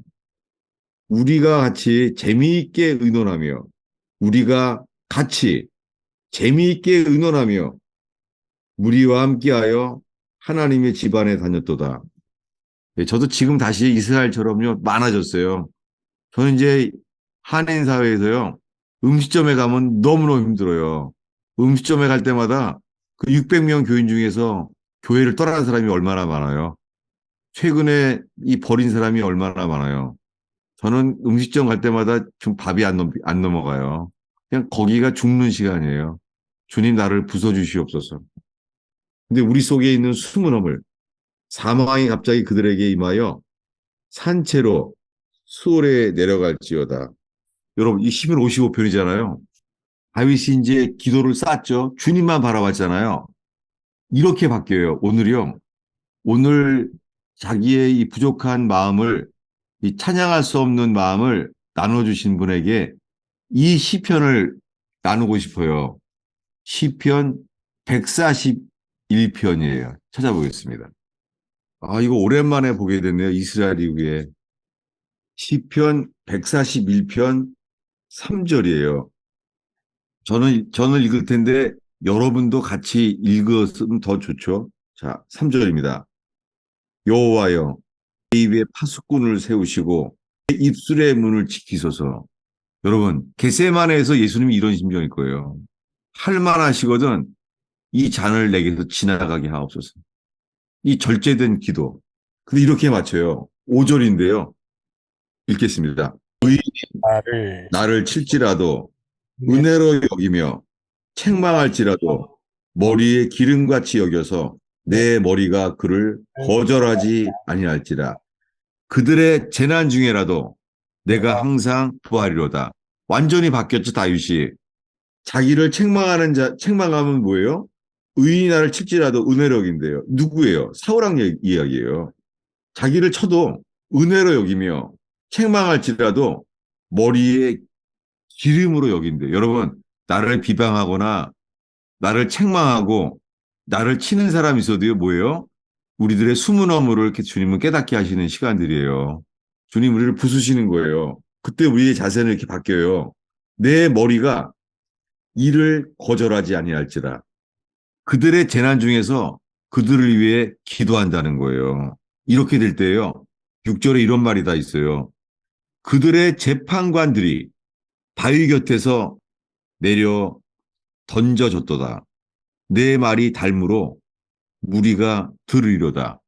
우리가 같이 재미있게 의논하며, 우리가 같이 재미있게 의논하며, 무리와 함께하여 하나님의 집안에 다녔도다. 저도 지금 다시 이스라엘처럼요, 많아졌어요. 저는 이제 한인 사회에서요, 음식점에 가면 너무너무 힘들어요. 음식점에 갈 때마다 그 600명 교인 중에서 교회를 떠나는 사람이 얼마나 많아요. 최근에 이 버린 사람이 얼마나 많아요. 저는 음식점 갈 때마다 좀 밥이 안 넘어가요. 그냥 거기가 죽는 시간이에요. 주님 나를 부숴주시옵소서. 근데 우리 속에 있는 숨은 허물, 사망이 갑자기 그들에게 임하여 산채로 수월에 내려갈지어다. 여러분, 이 시편 55편이잖아요. 다윗이 이제 기도를 쌓았죠. 주님만 바라봤잖아요. 이렇게 바뀌어요. 오늘이요. 오늘 자기의 이 부족한 마음을, 이 찬양할 수 없는 마음을 나눠주신 분에게 이 시편을 나누고 싶어요. 시편 140 1편이에요. 찾아보겠습니다. 아, 이거 오랜만에 보게 됐네요. 이스라엘 이후에. 시편 141편 3절이에요. 저는 읽을 텐데 여러분도 같이 읽었으면 더 좋죠. 자, 3절입니다. 여호와여, 내 입에 파수꾼을 세우시고 내 입술의 문을 지키소서. 여러분, 겟세마네에서 예수님이 이런 심정일 거예요. 할 만하시거든 이 잔을 내게서 지나가게 하옵소서. 이 절제된 기도. 근데 이렇게 맞춰요. 5절인데요. 읽겠습니다. 나를 나를 칠지라도 내 은혜로 여기며 책망할지라도 머리에 기름같이 여겨서 내 머리가 그를 거절하지 아니할지라. 그들의 재난 중에라도 내가 항상 부하리로다. 완전히 바뀌었죠, 다윗이. 자기를 책망하면 뭐예요? 의인이 나를 칠지라도 은혜로 여긴대요. 누구예요? 사울왕 이야기예요. 자기를 쳐도 은혜로 여기며 책망할지라도 머리에 기름으로 여긴대요. 여러분, 나를 비방하거나 나를 책망하고 나를 치는 사람이 있어도요, 뭐예요? 우리들의 숨은 허물을 이렇게 주님은 깨닫게 하시는 시간들이에요. 주님 우리를 부수시는 거예요. 그때 우리의 자세는 이렇게 바뀌어요. 내 머리가 이를 거절하지 아니할지라. 그들의 재난 중에서 그들을 위해 기도한다는 거예요. 이렇게 될 때요. 6절에 이런 말이 다 있어요. 그들의 재판관들이 바위 곁에서 내려 던져줬도다. 내 말이 닮으로 무리가 들으리로다.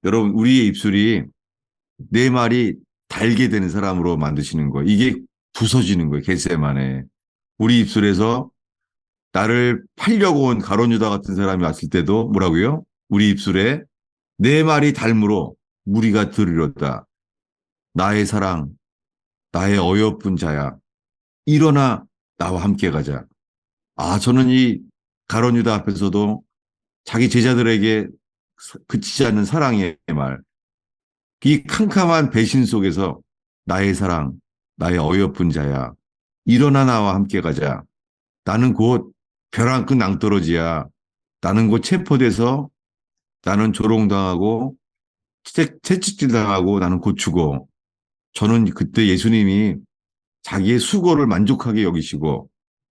여러분, 우리의 입술이 내 말이 달게 되는 사람으로 만드시는 거예요. 이게 부서지는 거예요. 겟세마네. 우리 입술에서 나를 팔려고 온 가룟 유다 같은 사람이 왔을 때도 뭐라고요? 우리 입술에 내 말이 닮으로 무리가 들으렸다. 나의 사랑, 나의 어여쁜 자야. 일어나 나와 함께 가자. 아, 저는 이 가룟 유다 앞에서도 자기 제자들에게 그치지 않는 사랑의 말, 이 캄캄한 배신 속에서 나의 사랑, 나의 어여쁜 자야. 일어나 나와 함께 가자. 나는 곧 벼랑 끝 낭떠러지야. 나는 곧 체포돼서 나는 조롱당하고 채찍질 당하고 나는 곧 죽어. 저는 그때 예수님이 자기의 수고를 만족하게 여기시고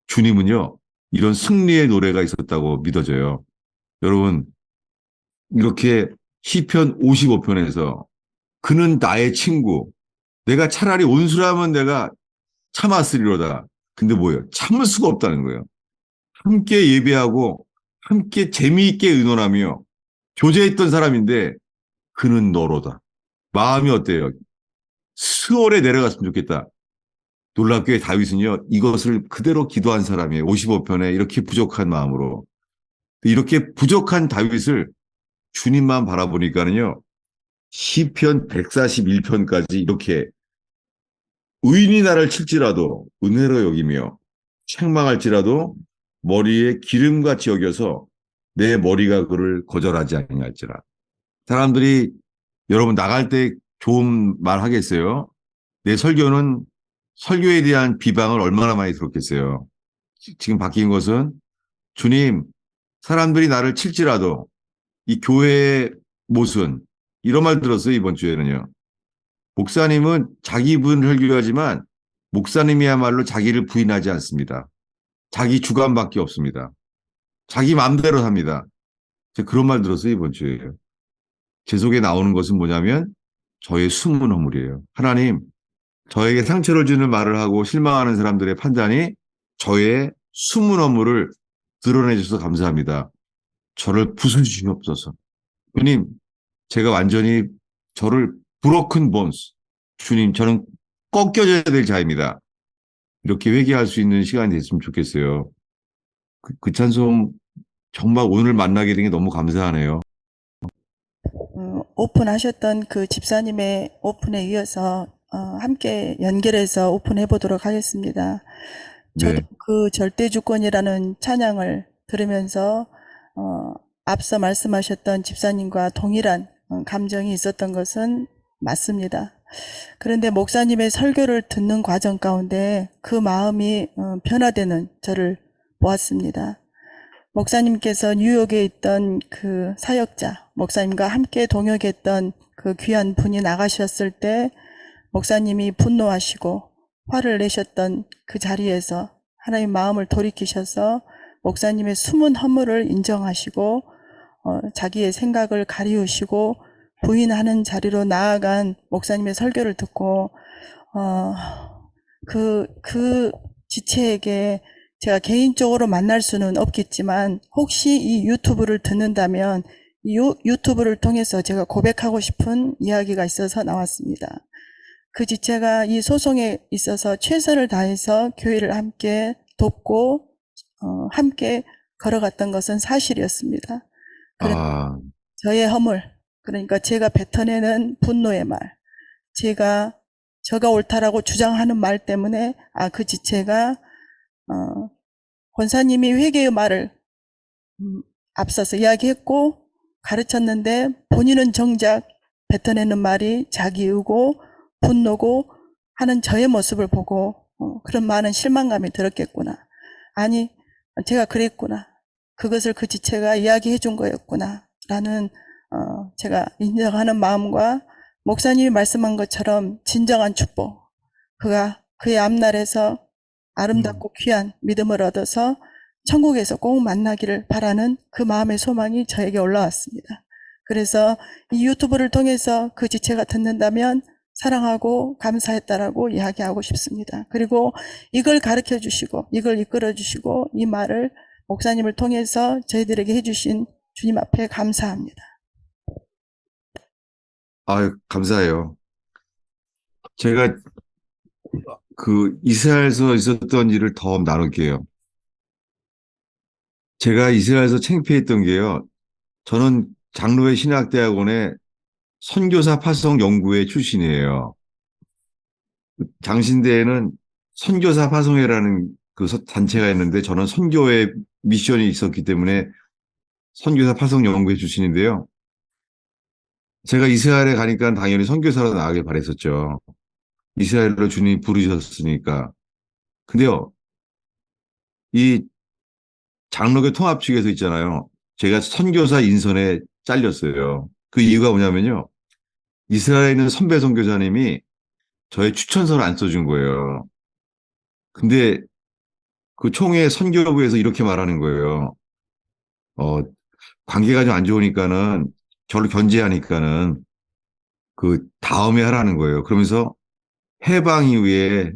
주님은요, 이런 승리의 노래가 있었다고 믿어져요. 여러분, 이렇게 시편 55편에서 그는 나의 친구, 내가 차라리 온수라면 내가 참았으리로다. 근데 뭐예요? 참을 수가 없다는 거예요. 함께 예배하고 함께 재미있게 의논하며 교제했던 사람인데 그는 너로다. 마음이 어때요? 스월에 내려갔으면 좋겠다. 놀랍게 다윗은요, 이것을 그대로 기도한 사람이에요. 55편에 이렇게 부족한 마음으로. 이렇게 부족한 다윗을 주님만 바라보니까는요, 시편 141편까지 이렇게 의인이 나를 칠지라도 은혜로 여기며 책망할지라도 머리에 기름같이 여겨서 내 머리가 그를 거절하지 아니할지라. 사람들이 여러분 나갈 때 좋은 말 하겠어요? 내 설교는 설교에 대한 비방을 얼마나 많이 들었겠어요? 지금 바뀐 것은 주님, 사람들이 나를 칠지라도 이 교회의 모순 이런 말 들었어요, 이번 주에는요. 목사님은 자기 분을 설교하지만 목사님이야말로 자기를 부인하지 않습니다. 자기 주관밖에 없습니다. 자기 마음대로 삽니다. 제가 그런 말 들었어요, 이번 주에. 제 속에 나오는 것은 뭐냐면 저의 숨은 허물이에요. 하나님, 저에게 상처를 주는 말을 하고 실망하는 사람들의 판단이 저의 숨은 허물을 드러내 주셔서 감사합니다. 저를 부수시옵소서. 주님, 제가 완전히 저를 브로큰 본스. 주님, 저는 꺾여져야 될 자입니다. 이렇게 회개할 수 있는 시간이 됐으면 좋겠어요. 그 찬송 정말 오늘 만나게 된 게 너무 감사하네요. 오픈하셨던 그 집사님의 오픈에 이어서 함께 연결해서 오픈해 보도록 하겠습니다. 저도 네. 그 절대주권이라는 찬양을 들으면서 앞서 말씀하셨던 집사님과 동일한 감정이 있었던 것은 맞습니다. 그런데 목사님의 설교를 듣는 과정 가운데 그 마음이 변화되는 저를 보았습니다. 목사님께서 뉴욕에 있던 그 사역자, 목사님과 함께 동역했던 그 귀한 분이 나가셨을 때 목사님이 분노하시고 화를 내셨던 그 자리에서 하나님 마음을 돌이키셔서 목사님의 숨은 허물을 인정하시고 자기의 생각을 가리우시고 부인하는 자리로 나아간 목사님의 설교를 듣고 그 지체에게 제가 개인적으로 만날 수는 없겠지만 혹시 이 유튜브를 듣는다면 이 유튜브를 통해서 제가 고백하고 싶은 이야기가 있어서 나왔습니다. 그 지체가 이 소송에 있어서 최선을 다해서 교회를 함께 돕고 함께 걸어갔던 것은 사실이었습니다. 그런데 아, 저의 허물, 그러니까 제가 뱉어내는 분노의 말, 제가 옳다라고 주장하는 말 때문에 그 지체가 권사님이 회개의 말을 앞서서 이야기했고 가르쳤는데 본인은 정작 뱉어내는 말이 자기의고 분노고 하는 저의 모습을 보고 그런 많은 실망감이 들었겠구나. 아니, 제가 그랬구나. 그것을 그 지체가 이야기해 준 거였구나. 라는 제가 인정하는 마음과 목사님이 말씀한 것처럼 진정한 축복, 그가 그의 앞날에서 아름답고 귀한 믿음을 얻어서 천국에서 꼭 만나기를 바라는 그 마음의 소망이 저에게 올라왔습니다. 그래서 이 유튜브를 통해서 그 지체가 듣는다면 사랑하고 감사했다라고 이야기하고 싶습니다. 그리고 이걸 가르쳐 주시고 이걸 이끌어 주시고 이 말을 목사님을 통해서 저희들에게 해주신 주님 앞에 감사합니다. 감사해요. 제가 그 이스라엘에서 있었던 일을 더 나눌게요. 제가 이스라엘에서 창피했던 게요. 저는 장로회 신학대학원의 선교사 파송 연구회 출신이에요. 장신대에는 선교사 파송회라는 그 단체가 있는데 저는 선교회 미션이 있었기 때문에 선교사 파송 연구회 출신인데요. 제가 이스라엘에 가니까 당연히 선교사로 나가길 바랬었죠. 이스라엘로 주님이 부르셨으니까. 근데요, 이 장로교 통합 측에서 있잖아요. 제가 선교사 인선에 잘렸어요. 그 이유가 뭐냐면요. 이스라엘에 있는 선배 선교사님이 저의 추천서를 안 써준 거예요. 근데 그 총회 선교부에서 이렇게 말하는 거예요. 어, 관계가 좀 안 좋으니까는 저를 견제하니까는 그 다음에 하라는 거예요. 그러면서 해방 이후에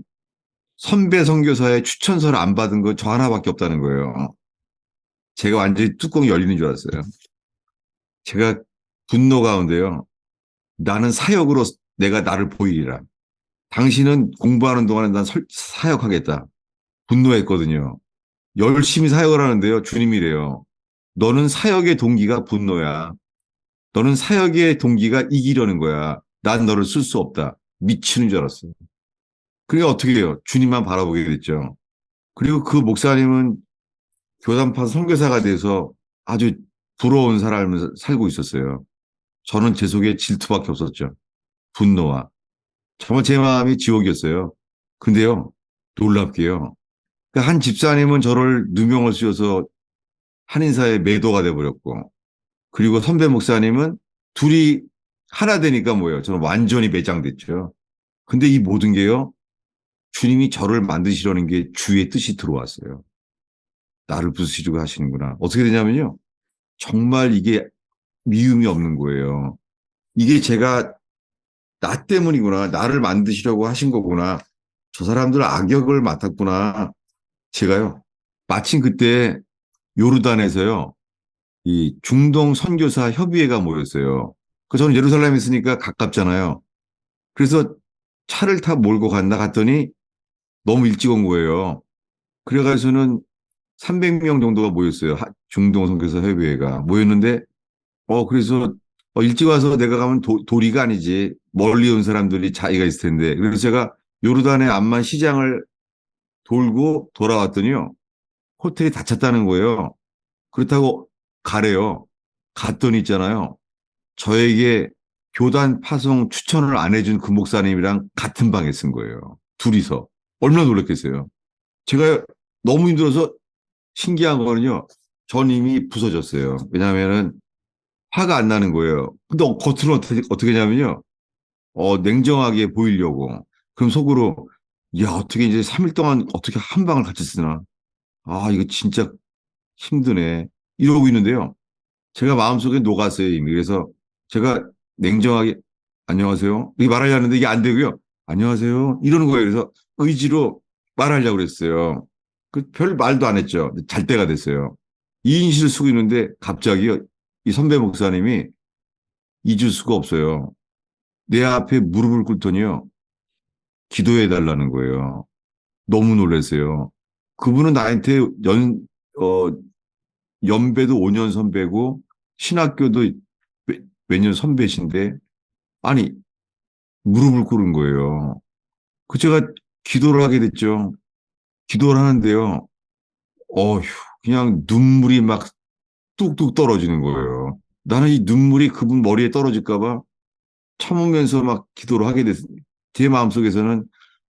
선배 선교사의 추천서를 안 받은 거 저 하나밖에 없다는 거예요. 제가 완전히 뚜껑이 열리는 줄 알았어요. 제가 분노 가운데요. 나는 사역으로 내가 나를 보이리라. 당신은 공부하는 동안에 난 사역하겠다. 분노했거든요. 열심히 사역을 하는데요. 주님이래요. 너는 사역의 동기가 분노야. 너는 사역의 동기가 이기려는 거야. 난 너를 쓸 수 없다. 미치는 줄 알았어요. 그러니까 어떻게 해요? 주님만 바라보게 됐죠. 그리고 그 목사님은 교단파 선교사가 돼서 아주 부러운 삶을 살고 있었어요. 저는 제 속에 질투밖에 없었죠. 분노와. 정말 제 마음이 지옥이었어요. 근데요, 놀랍게요. 한 집사님은 저를 누명을 씌워서 한인사의 매도가 돼버렸고, 그리고 선배 목사님은 둘이 하나 되니까 뭐예요? 저는 완전히 매장됐죠. 근데 이 모든 게요, 주님이 저를 만드시려는 게 주의 뜻이 들어왔어요. 나를 부수시려고 하시는구나. 어떻게 되냐면요. 정말 이게 미움이 없는 거예요. 이게 제가 나 때문이구나. 나를 만드시려고 하신 거구나. 저 사람들 악역을 맡았구나. 제가요. 마침 그때 요르단에서요. 이 중동 선교사 협의회가 모였어요. 저는 예루살렘에 있으니까 가깝잖아요. 그래서 차를 타 몰고 간다 갔더니 너무 일찍 온 거예요. 그래가지고는 300명 정도가 모였어요. 중동 선교사 협의회가 모였는데 그래서 일찍 와서 내가 가면 도리가 아니지. 멀리 온 사람들이 자의가 있을 텐데. 그래서 제가 요르단의 암만 시장을 돌고 돌아왔더니요. 호텔이 닫혔다는 거예요. 그렇다고 가래요. 갔더니 있잖아요. 저에게 교단 파송 추천을 안 해준 그 목사님이랑 같은 방에 쓴 거예요. 둘이서. 얼마나 놀랐겠어요. 제가 너무 힘들어서 신기한 거는요. 전 이미 부서졌어요. 왜냐하면은 화가 안 나는 거예요. 근데 겉으로 어떻게 하냐면요. 냉정하게 보이려고. 그럼 속으로, 야, 어떻게 이제 3일 동안 어떻게 한 방을 같이 쓰나. 아, 이거 진짜 힘드네. 이러고 있는데요. 제가 마음속에 녹았어요, 이미. 그래서 제가 냉정하게, 안녕하세요. 이렇게 말하려 하는데 이게 안 되고요. 안녕하세요. 이러는 거예요. 그래서 의지로 말하려고 그랬어요. 별 말도 안 했죠. 잘 때가 됐어요. 2인실을 쓰고 있는데 갑자기 이 선배 목사님이 잊을 수가 없어요. 내 앞에 무릎을 꿇더니요. 기도해 달라는 거예요. 너무 놀랐어요. 그분은 나한테 어, 연배도 5년 선배고 신학교도 몇 년 선배신데 아니 무릎을 꿇은 거예요. 그 제가 기도를 하게 됐죠. 기도를 하는데요. 어휴 그냥 눈물이 막 뚝뚝 떨어지는 거예요. 나는 이 눈물이 그분 머리에 떨어질까 봐 참으면서 막 기도를 하게 됐어요. 제 마음속에서는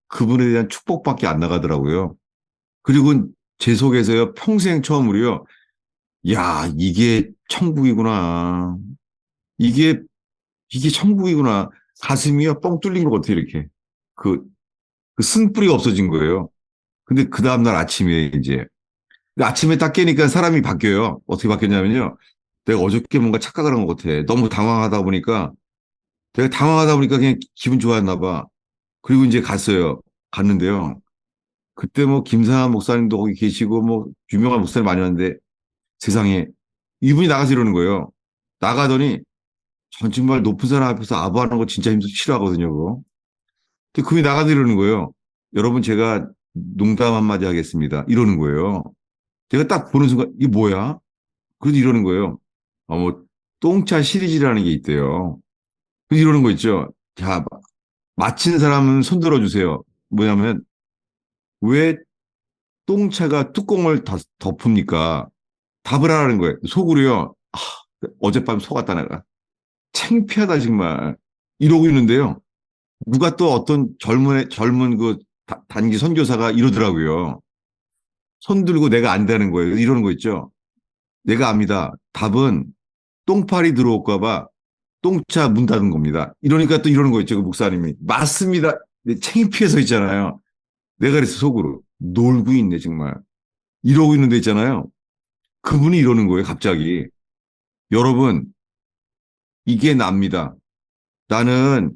그분에 대한 축복밖에 안 나가더라고요. 그리고 제 속에서요 평생 처음으로요. 야 이게 천국이구나. 이게 이게 천국이구나. 가슴이요, 뻥 뚫린 것 같아요, 이렇게. 그, 그 쓴뿌리가 없어진 거예요. 근데 그 다음날 아침에 이제, 근데 아침에 딱 깨니까 사람이 바뀌어요. 어떻게 바뀌었냐면요. 내가 어저께 뭔가 착각을 한 것 같아. 너무 당황하다 보니까, 내가 당황하다 보니까 그냥 기분 좋았나 봐. 그리고 이제 갔어요. 갔는데요. 그때 뭐 김상한 목사님도 거기 계시고 뭐 유명한 목사님 많이 왔는데 세상에 이분이 나가서 이러는 거예요. 나가더니 전 정말 높은 사람 앞에서 아부하는 거 진짜 싫어하거든요, 그거. 근데 그분이 나가서 이러는 거예요. 여러분, 제가 농담 한마디 하겠습니다. 이러는 거예요. 제가 딱 보는 순간, 이게 뭐야? 그래도 이러는 거예요. 뭐, 똥차 시리즈라는 게 있대요. 그래서 이러는 거 있죠. 자, 마친 사람은 손 들어주세요. 뭐냐면, 왜 똥차가 뚜껑을 덮습니까? 답을 하라는 거예요. 속으로요. 어젯밤 속았다, 내가. 창피하다, 정말. 이러고 있는데요. 누가 또 어떤 젊은 그 단기 선교사가 이러더라고요. 손 들고 내가 안다는 거예요. 이러는 거 있죠. 내가 압니다. 답은 똥파리 들어올까봐 똥차 문 닫은 겁니다. 이러니까 또 이러는 거 있죠. 그 목사님이. 맞습니다. 창피해서 있잖아요. 내가 그래서 속으로 놀고 있네, 정말. 이러고 있는데 있잖아요. 그분이 이러는 거예요, 갑자기. 여러분, 이게 납니다. 나는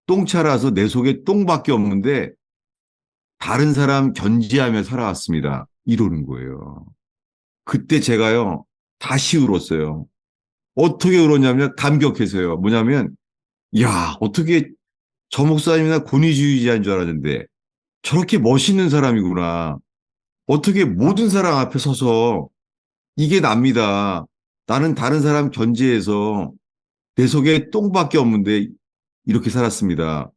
똥차라서 내 속에 똥밖에 없는데 다른 사람 견지하며 살아왔습니다. 이러는 거예요. 그때 제가요, 다시 울었어요. 어떻게 울었냐면 감격해서요. 뭐냐면, 야, 어떻게 저 목사님이나 권위주의자인 줄 알았는데 저렇게 멋있는 사람이구나. 어떻게 모든 사람 앞에 서서 이게 납니다. 나는 다른 사람 견지해서 내 속에 똥밖에 없는데 이렇게 살았습니다.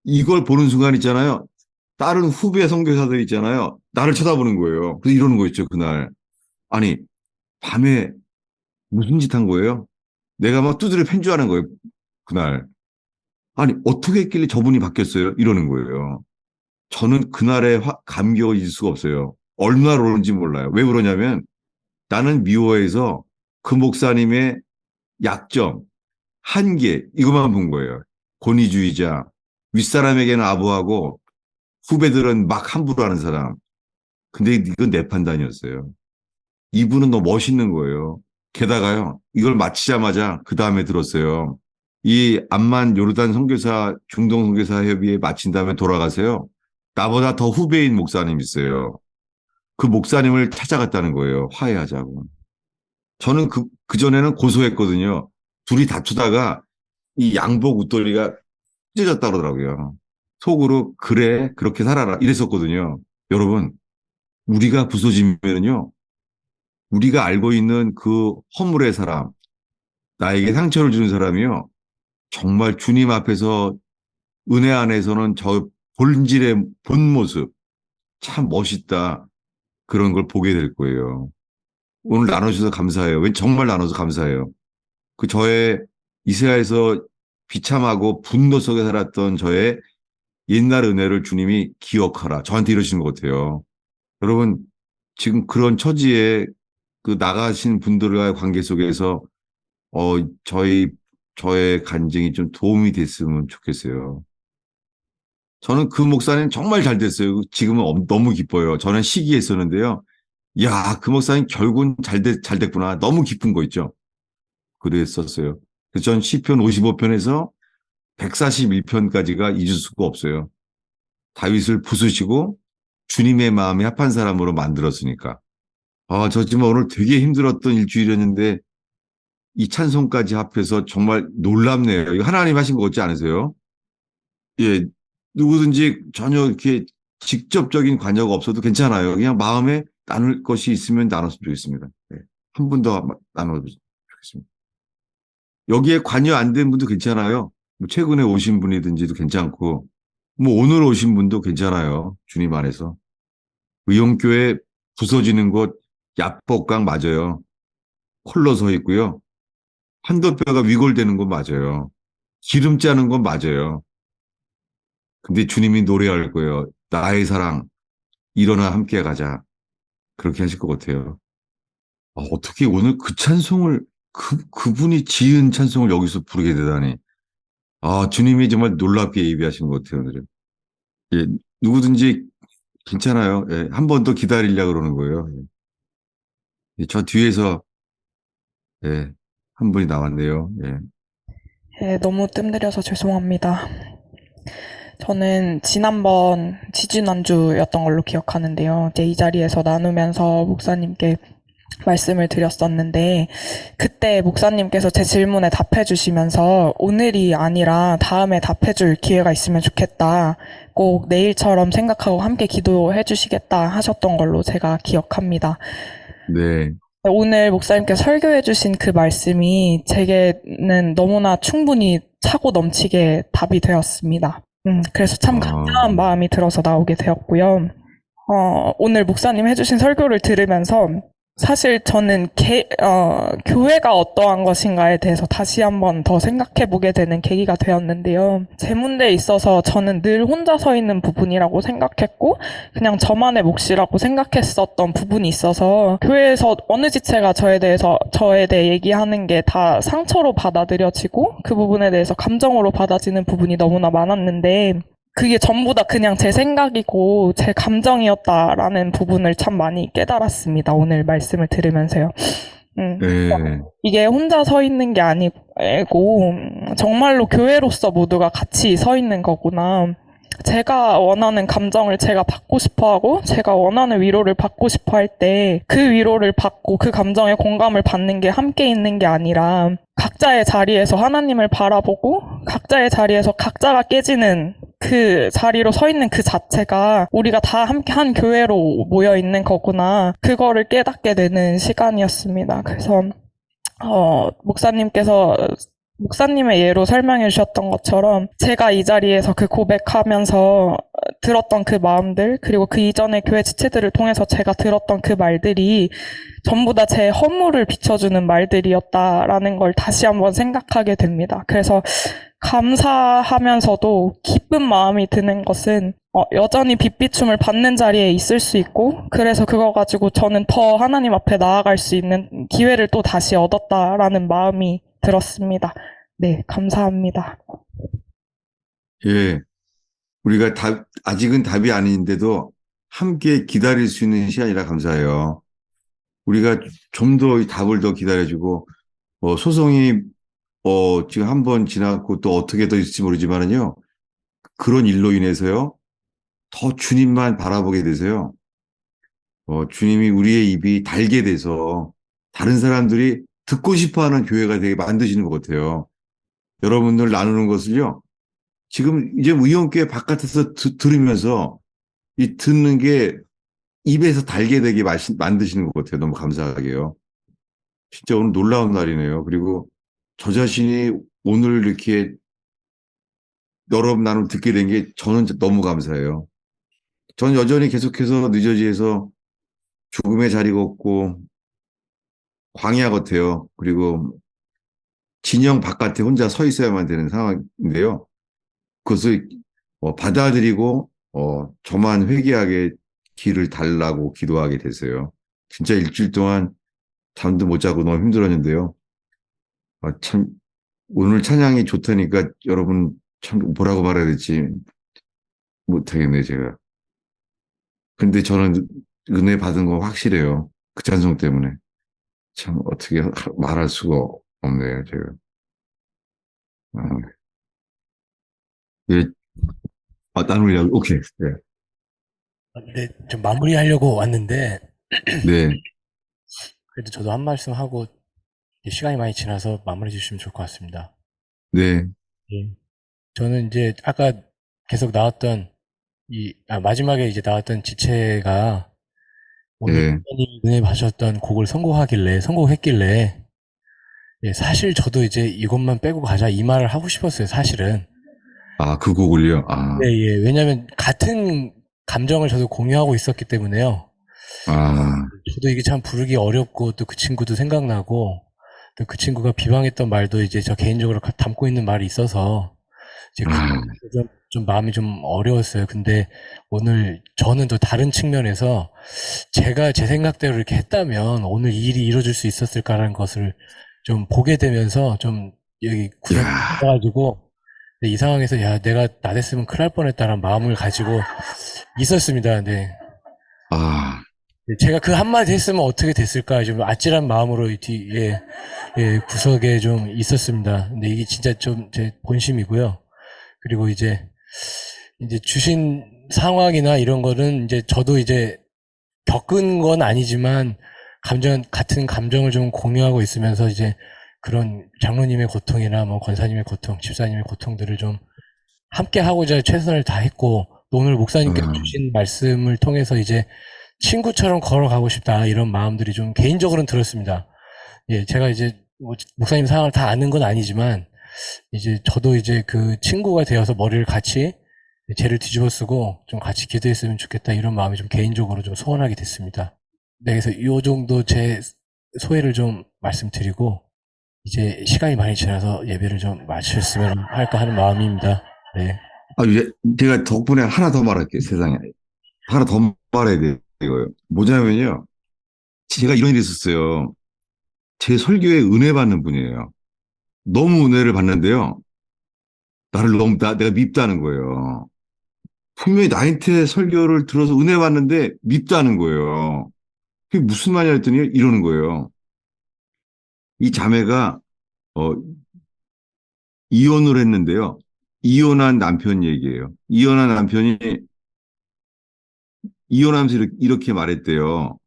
이걸 보는 순간 있잖아요. 다른 후배 선교사들 있잖아요. 나를 쳐다보는 거예요. 그래서 이러는 거 있죠, 그날. 아니, 밤에 무슨 짓 한 거예요? 내가 막 두드려 팬 줄 아는 거예요, 그날. 아니, 어떻게 했길래 저분이 바뀌었어요? 이러는 거예요. 저는 그날의 감격을 잊을 수가 없어요. 얼마나 오는지 몰라요. 왜 그러냐면 나는 미워해서 그 목사님의 약점, 한계, 이것만 본 거예요. 권위주의자, 윗사람에게는 아부하고 후배들은 막 함부로 하는 사람. 근데 이건 내 판단이었어요. 이분은 너무 멋있는 거예요. 게다가요, 이걸 마치자마자 그 다음에 들었어요. 이 암만 요르단 선교사, 중동 선교사 협의회 마친 다음에 돌아가세요. 나보다 더 후배인 목사님 있어요. 그 목사님을 찾아갔다는 거예요. 화해하자고. 저는 그전에는 고소했거든요. 둘이 다투다가 이 양복 웃돌리가 찢어졌다 그러더라고요. 속으로, 그래, 그렇게 살아라. 이랬었거든요. 여러분, 우리가 부서지면요. 우리가 알고 있는 그 허물의 사람, 나에게 상처를 주는 사람이요. 정말 주님 앞에서 은혜 안에서는 저 본질의 본 모습, 참 멋있다. 그런 걸 보게 될 거예요. 오늘 나눠주셔서 감사해요. 정말 나눠서 감사해요. 그 저의 이스라엘에서 비참하고 분노 속에 살았던 저의 옛날 은혜를 주님이 기억하라. 저한테 이러시는 것 같아요. 여러분, 지금 그런 처지에 그 나가신 분들과의 관계 속에서 어, 저의 간증이 좀 도움이 됐으면 좋겠어요. 저는 그 목사님 정말 잘 됐어요. 지금은 너무 기뻐요. 저는 시기했었는데요. 야, 그 목사님 결국은 잘 됐구나. 너무 기쁜 거 있죠. 그랬었어요. 그래서 전 시편 55편에서 141편까지가 잊을 수가 없어요. 다윗을 부수시고 주님의 마음에 합한 사람으로 만들었으니까. 아, 저 지금 오늘 되게 힘들었던 일주일이었는데 이 찬송까지 합해서 정말 놀랍네요. 이거 하나님 하신 거 같지 않으세요? 예, 누구든지 전혀 이렇게 직접적인 관여가 없어도 괜찮아요. 그냥 마음에 나눌 것이 있으면 나눴으면 좋겠습니다. 예, 한 분 더 나눠도 좋겠습니다. 여기에 관여 안 된 분도 괜찮아요. 뭐 최근에 오신 분이든지도 괜찮고, 뭐 오늘 오신 분도 괜찮아요. 주님 안에서. 의용교회 부서지는 곳 야복강 맞아요. 홀로 서 있고요. 한도뼈가 위골되는 건 맞아요. 기름 짜는 건 맞아요. 근데 주님이 노래할 거예요. 나의 사랑, 일어나 함께 가자. 그렇게 하실 것 같아요. 아, 어떻게 오늘 그 찬송을, 그분이 지은 찬송을 여기서 부르게 되다니. 아, 주님이 정말 놀랍게 예비하신 것 같아요, 오늘은. 예, 누구든지 괜찮아요. 예, 한 번 더 기다리려고 그러는 거예요. 예, 저 뒤에서, 예, 한 분이 나왔네요. 예. 예, 너무 뜸들여서 죄송합니다. 저는 지난번 지지난주였던 걸로 기억하는데요. 이제 이 자리에서 나누면서 목사님께 말씀을 드렸었는데 그때 목사님께서 제 질문에 답해 주시면서 오늘이 아니라 다음에 답해 줄 기회가 있으면 좋겠다. 꼭 내일처럼 생각하고 함께 기도해 주시겠다 하셨던 걸로 제가 기억합니다. 네. 오늘 목사님께서 설교해 주신 그 말씀이 제게는 너무나 충분히 차고 넘치게 답이 되었습니다. 그래서 참 감사한 마음이 들어서 나오게 되었고요. 오늘 목사님 해주신 설교를 들으면서 사실 저는 교회가 어떠한 것인가에 대해서 다시 한번 더 생각해 보게 되는 계기가 되었는데요. 제 문제에 있어서 저는 늘 혼자 서 있는 부분이라고 생각했고 그냥 저만의 몫이라고 생각했었던 부분이 있어서 교회에서 어느 지체가 저에 대해 얘기하는 게 다 상처로 받아들여지고 그 부분에 대해서 감정으로 받아지는 부분이 너무나 많았는데 그게 전부 다 그냥 제 생각이고 제 감정이었다라는 부분을 참 많이 깨달았습니다. 오늘 말씀을 들으면서요. 네. 이게 혼자 서 있는 게 아니고 정말로 교회로서 모두가 같이 서 있는 거구나. 제가 원하는 감정을 제가 받고 싶어 하고 제가 원하는 위로를 받고 싶어 할 때 그 위로를 받고 그 감정에 공감을 받는 게 함께 있는 게 아니라 각자의 자리에서 하나님을 바라보고 각자의 자리에서 각자가 깨지는 그 자리로 서 있는 그 자체가 우리가 다 함께 한 교회로 모여 있는 거구나. 그거를 깨닫게 되는 시간이었습니다. 그래서 목사님의 예로 설명해 주셨던 것처럼 제가 이 자리에서 그 고백하면서 들었던 그 마음들 그리고 그 이전의 교회 지체들을 통해서 제가 들었던 그 말들이 전부 다 제 허물을 비춰주는 말들이었다라는 걸 다시 한번 생각하게 됩니다. 그래서 감사하면서도 기쁜 마음이 드는 것은 여전히 빛비춤을 받는 자리에 있을 수 있고 그래서 그거 가지고 저는 더 하나님 앞에 나아갈 수 있는 기회를 또 다시 얻었다라는 마음이 들었습니다. 네, 감사합니다. 예. 우리가 아직은 답이 아닌데도 함께 기다릴 수 있는 시간이라 감사해요. 우리가 좀 더 답을 더 기다려주고, 소송이, 지금 한 번 지났고 또 어떻게 더 있을지 모르지만은요, 그런 일로 인해서요, 더 주님만 바라보게 되세요. 주님이 우리의 입이 달게 돼서 다른 사람들이 듣고 싶어 하는 교회가 되게 만드시는 것 같아요. 여러분들 나누는 것을요, 지금 이제 의원교회 바깥에서 들으면서 이 듣는 게 입에서 달게 되게 만드시는 것 같아요. 너무 감사하게요. 진짜 오늘 놀라운 날이네요. 그리고 저 자신이 오늘 이렇게 여러 나눔 듣게 된 게 저는 너무 감사해요. 저는 여전히 계속해서 뉴저지에서 죽음의 자리 걷고 광야 같아요. 그리고 진영 바깥에 혼자 서 있어야만 되는 상황인데요. 그것을 받아들이고 저만 회개하게 길을 달라고 기도하게 됐어요. 진짜 일주일 동안 잠도 못 자고 너무 힘들었는데요. 참, 오늘 찬양이 좋다니까 여러분 참 뭐라고 말해야 될지 못하겠네요, 제가. 근데 저는 은혜 받은 거 확실해요. 그 찬송 때문에. 참 어떻게 말할 수가 없네요, 제가. 아, 예, 나누려고, 오케이. 네. 네, 좀 마무리하려고 왔는데, 네, 그래도 저도 한 말씀 하고, 시간이 많이 지나서 마무리해 주시면 좋을 것 같습니다. 네, 예. 저는 이제 아까 계속 나왔던 마지막에 이제 나왔던 지체가 오늘 네. 목사님이 은혜 받으셨던 곡을 선곡했길래, 예, 사실 저도 이제 이것만 빼고 가자 이 말을 하고 싶었어요, 사실은. 아, 그 곡을요? 아, 예, 예. 왜냐면 같은 감정을 저도 공유하고 있었기 때문에요. 아, 저도 이게 참 부르기 어렵고 또 그 친구도 생각나고 또 그 친구가 비방했던 말도 이제 저 개인적으로 담고 있는 말이 있어서 이제 아, 좀 마음이 좀 어려웠어요. 근데 오늘 저는 또 다른 측면에서 제가 제 생각대로 이렇게 했다면 오늘 이 일이 이루어질 수 있었을까라는 것을 좀 보게 되면서 좀 여기 구석에 야, 가지고 이 상황에서 야 내가 나 됐으면 큰일 날 뻔했다라는 마음을 가지고 있었습니다. 네. 아, 제가 그 한마디 했으면 어떻게 됐을까 좀 아찔한 마음으로 이 뒤에 구석에 좀 있었습니다. 근데 이게 진짜 좀 제 본심이고요. 그리고 이제 주신 상황이나 이런 거는 이제 저도 이제 겪은 건 아니지만 같은 감정을 좀 공유하고 있으면서 이제 그런 장로님의 고통이나 뭐 권사님의 고통, 집사님의 고통들을 좀 함께 하고자 최선을 다했고 또 오늘 목사님께서 아, 주신 말씀을 통해서 이제 친구처럼 걸어가고 싶다 이런 마음들이 좀 개인적으로는 들었습니다. 예, 제가 이제 뭐 목사님 상황을 다 아는 건 아니지만 이제 저도 이제 그 친구가 되어서 머리를 같이 죄를 뒤집어 쓰고 좀 같이 기도했으면 좋겠다 이런 마음이 좀 개인적으로 좀 소원하게 됐습니다. 네, 그래서 이 정도 제 소회를 좀 말씀드리고 이제 시간이 많이 지나서 예배를 좀 마쳤으면 할까 하는 마음입니다. 네. 제가 덕분에 하나 더 말할게요, 세상에. 하나 더 말해야 돼요, 이거요. 뭐냐면요. 제가 이런 일이 있었어요. 제 설교에 은혜 받는 분이에요. 너무 은혜를 받는데요. 내가 밉다는 거예요. 분명히 나한테 설교를 들어서 은혜 받는데 밉다는 거예요. 그게 무슨 말이냐 했더니 이러는 거예요. 이 자매가, 어, 이혼을 했는데요. 이혼한 남편 얘기예요. 이혼한 남편이 이혼하면서 이렇게 말했대요.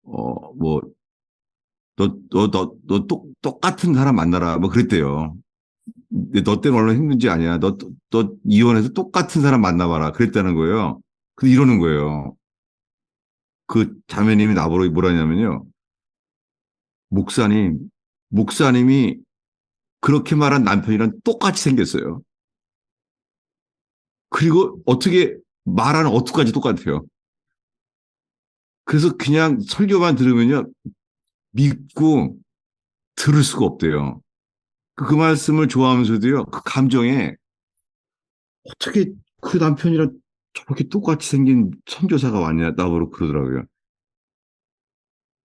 뭐, 똑같은 사람 만나라. 뭐 그랬대요. 근데 너 때문에 얼마나 힘든지 아냐. 너 이혼해서 똑같은 사람 만나봐라. 그랬다는 거예요. 근데 이러는 거예요. 그 자매님이 나보러 뭐라냐면요. 목사님, 목사님이 그렇게 말한 남편이랑 똑같이 생겼어요. 그리고 어떻게 말하는 어투까지 똑같아요. 그래서 그냥 설교만 들으면요. 믿고 들을 수가 없대요. 그 말씀을 좋아하면서도요. 그 감정에 어떻게 그 남편이랑 저렇게 똑같이 생긴 선교사가 왔냐 나보고 그러더라고요.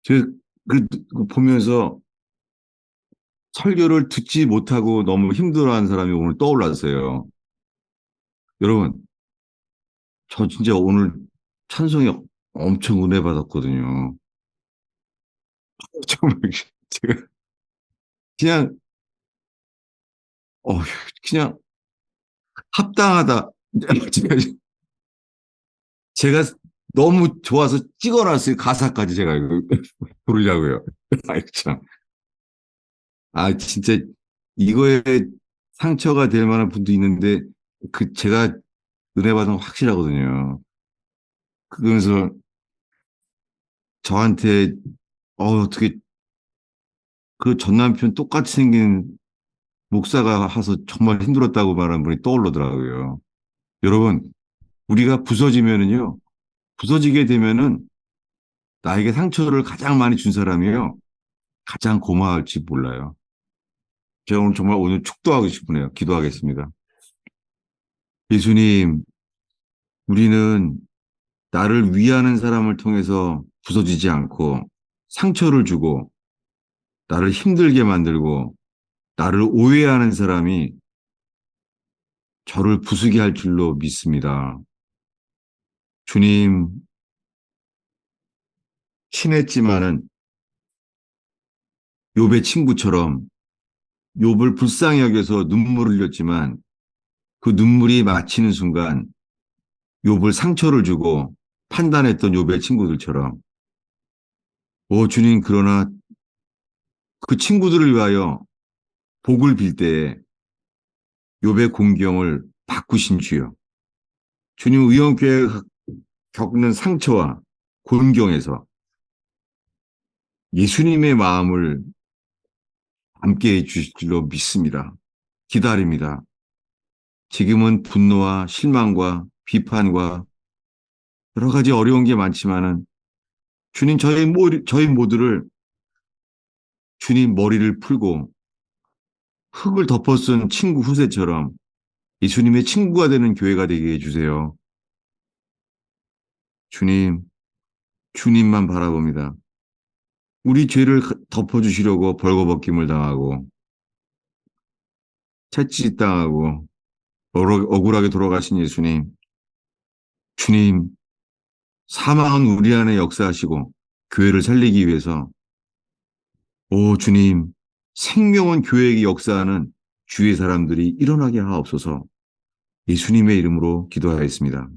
제가 그 보면서 설교를 듣지 못하고 너무 힘들어하는 사람이 오늘 떠올랐어요. 여러분, 저 진짜 오늘 찬송이 엄청 은혜 받았거든요. 정말 제가 그냥 어 그냥 합당하다. 제가 너무 좋아서 찍어놨어요. 가사까지 제가 이거 부르려고요. 아이 참. 진짜 이거에 상처가 될 만한 분도 있는데 제가 은혜 받은 건 확실하거든요. 그러면서 저한테 어떻게 그 전 남편 똑같이 생긴 목사가 와서 정말 힘들었다고 말한 분이 떠오르더라고요. 여러분, 우리가 부서지면은요, 부서지게 되면은 나에게 상처를 가장 많이 준 사람이요, 가장 고마울지 몰라요. 제가 오늘 정말 오늘 축도하고 싶으네요. 기도하겠습니다. 예수님, 우리는 나를 위하는 사람을 통해서 부서지지 않고 상처를 주고 나를 힘들게 만들고 나를 오해하는 사람이 저를 부수게 할 줄로 믿습니다. 주님, 친했지만은 욥의 친구처럼 욥을 불쌍히 여겨서 눈물을 흘렸지만 그 눈물이 맺히는 순간 욥을 상처를 주고 판단했던 욥의 친구들처럼 오 주님 그러나 그 친구들을 위하여 복을 빌 때에 욥의 공경을 바꾸신 주여. 주님 의원교회 겪는 상처와 곤경에서 예수님의 마음을 함께 해주실 줄로 믿습니다. 기다립니다. 지금은 분노와 실망과 비판과 여러 가지 어려운 게 많지만은 주님 저희 모두를 주님 머리를 풀고 흙을 덮어쓴 친구 후세처럼 예수님의 친구가 되는 교회가 되게 해주세요. 주님, 주님만 바라봅니다. 우리 죄를 덮어주시려고 벌거벗김을 당하고 채찍 당하고 억울하게 돌아가신 예수님, 주님, 사망은 우리 안에 역사하시고 교회를 살리기 위해서 오 주님, 생명은 교회에게 역사하는 주의 사람들이 일어나게 하옵소서 예수님의 이름으로 기도하였습니다.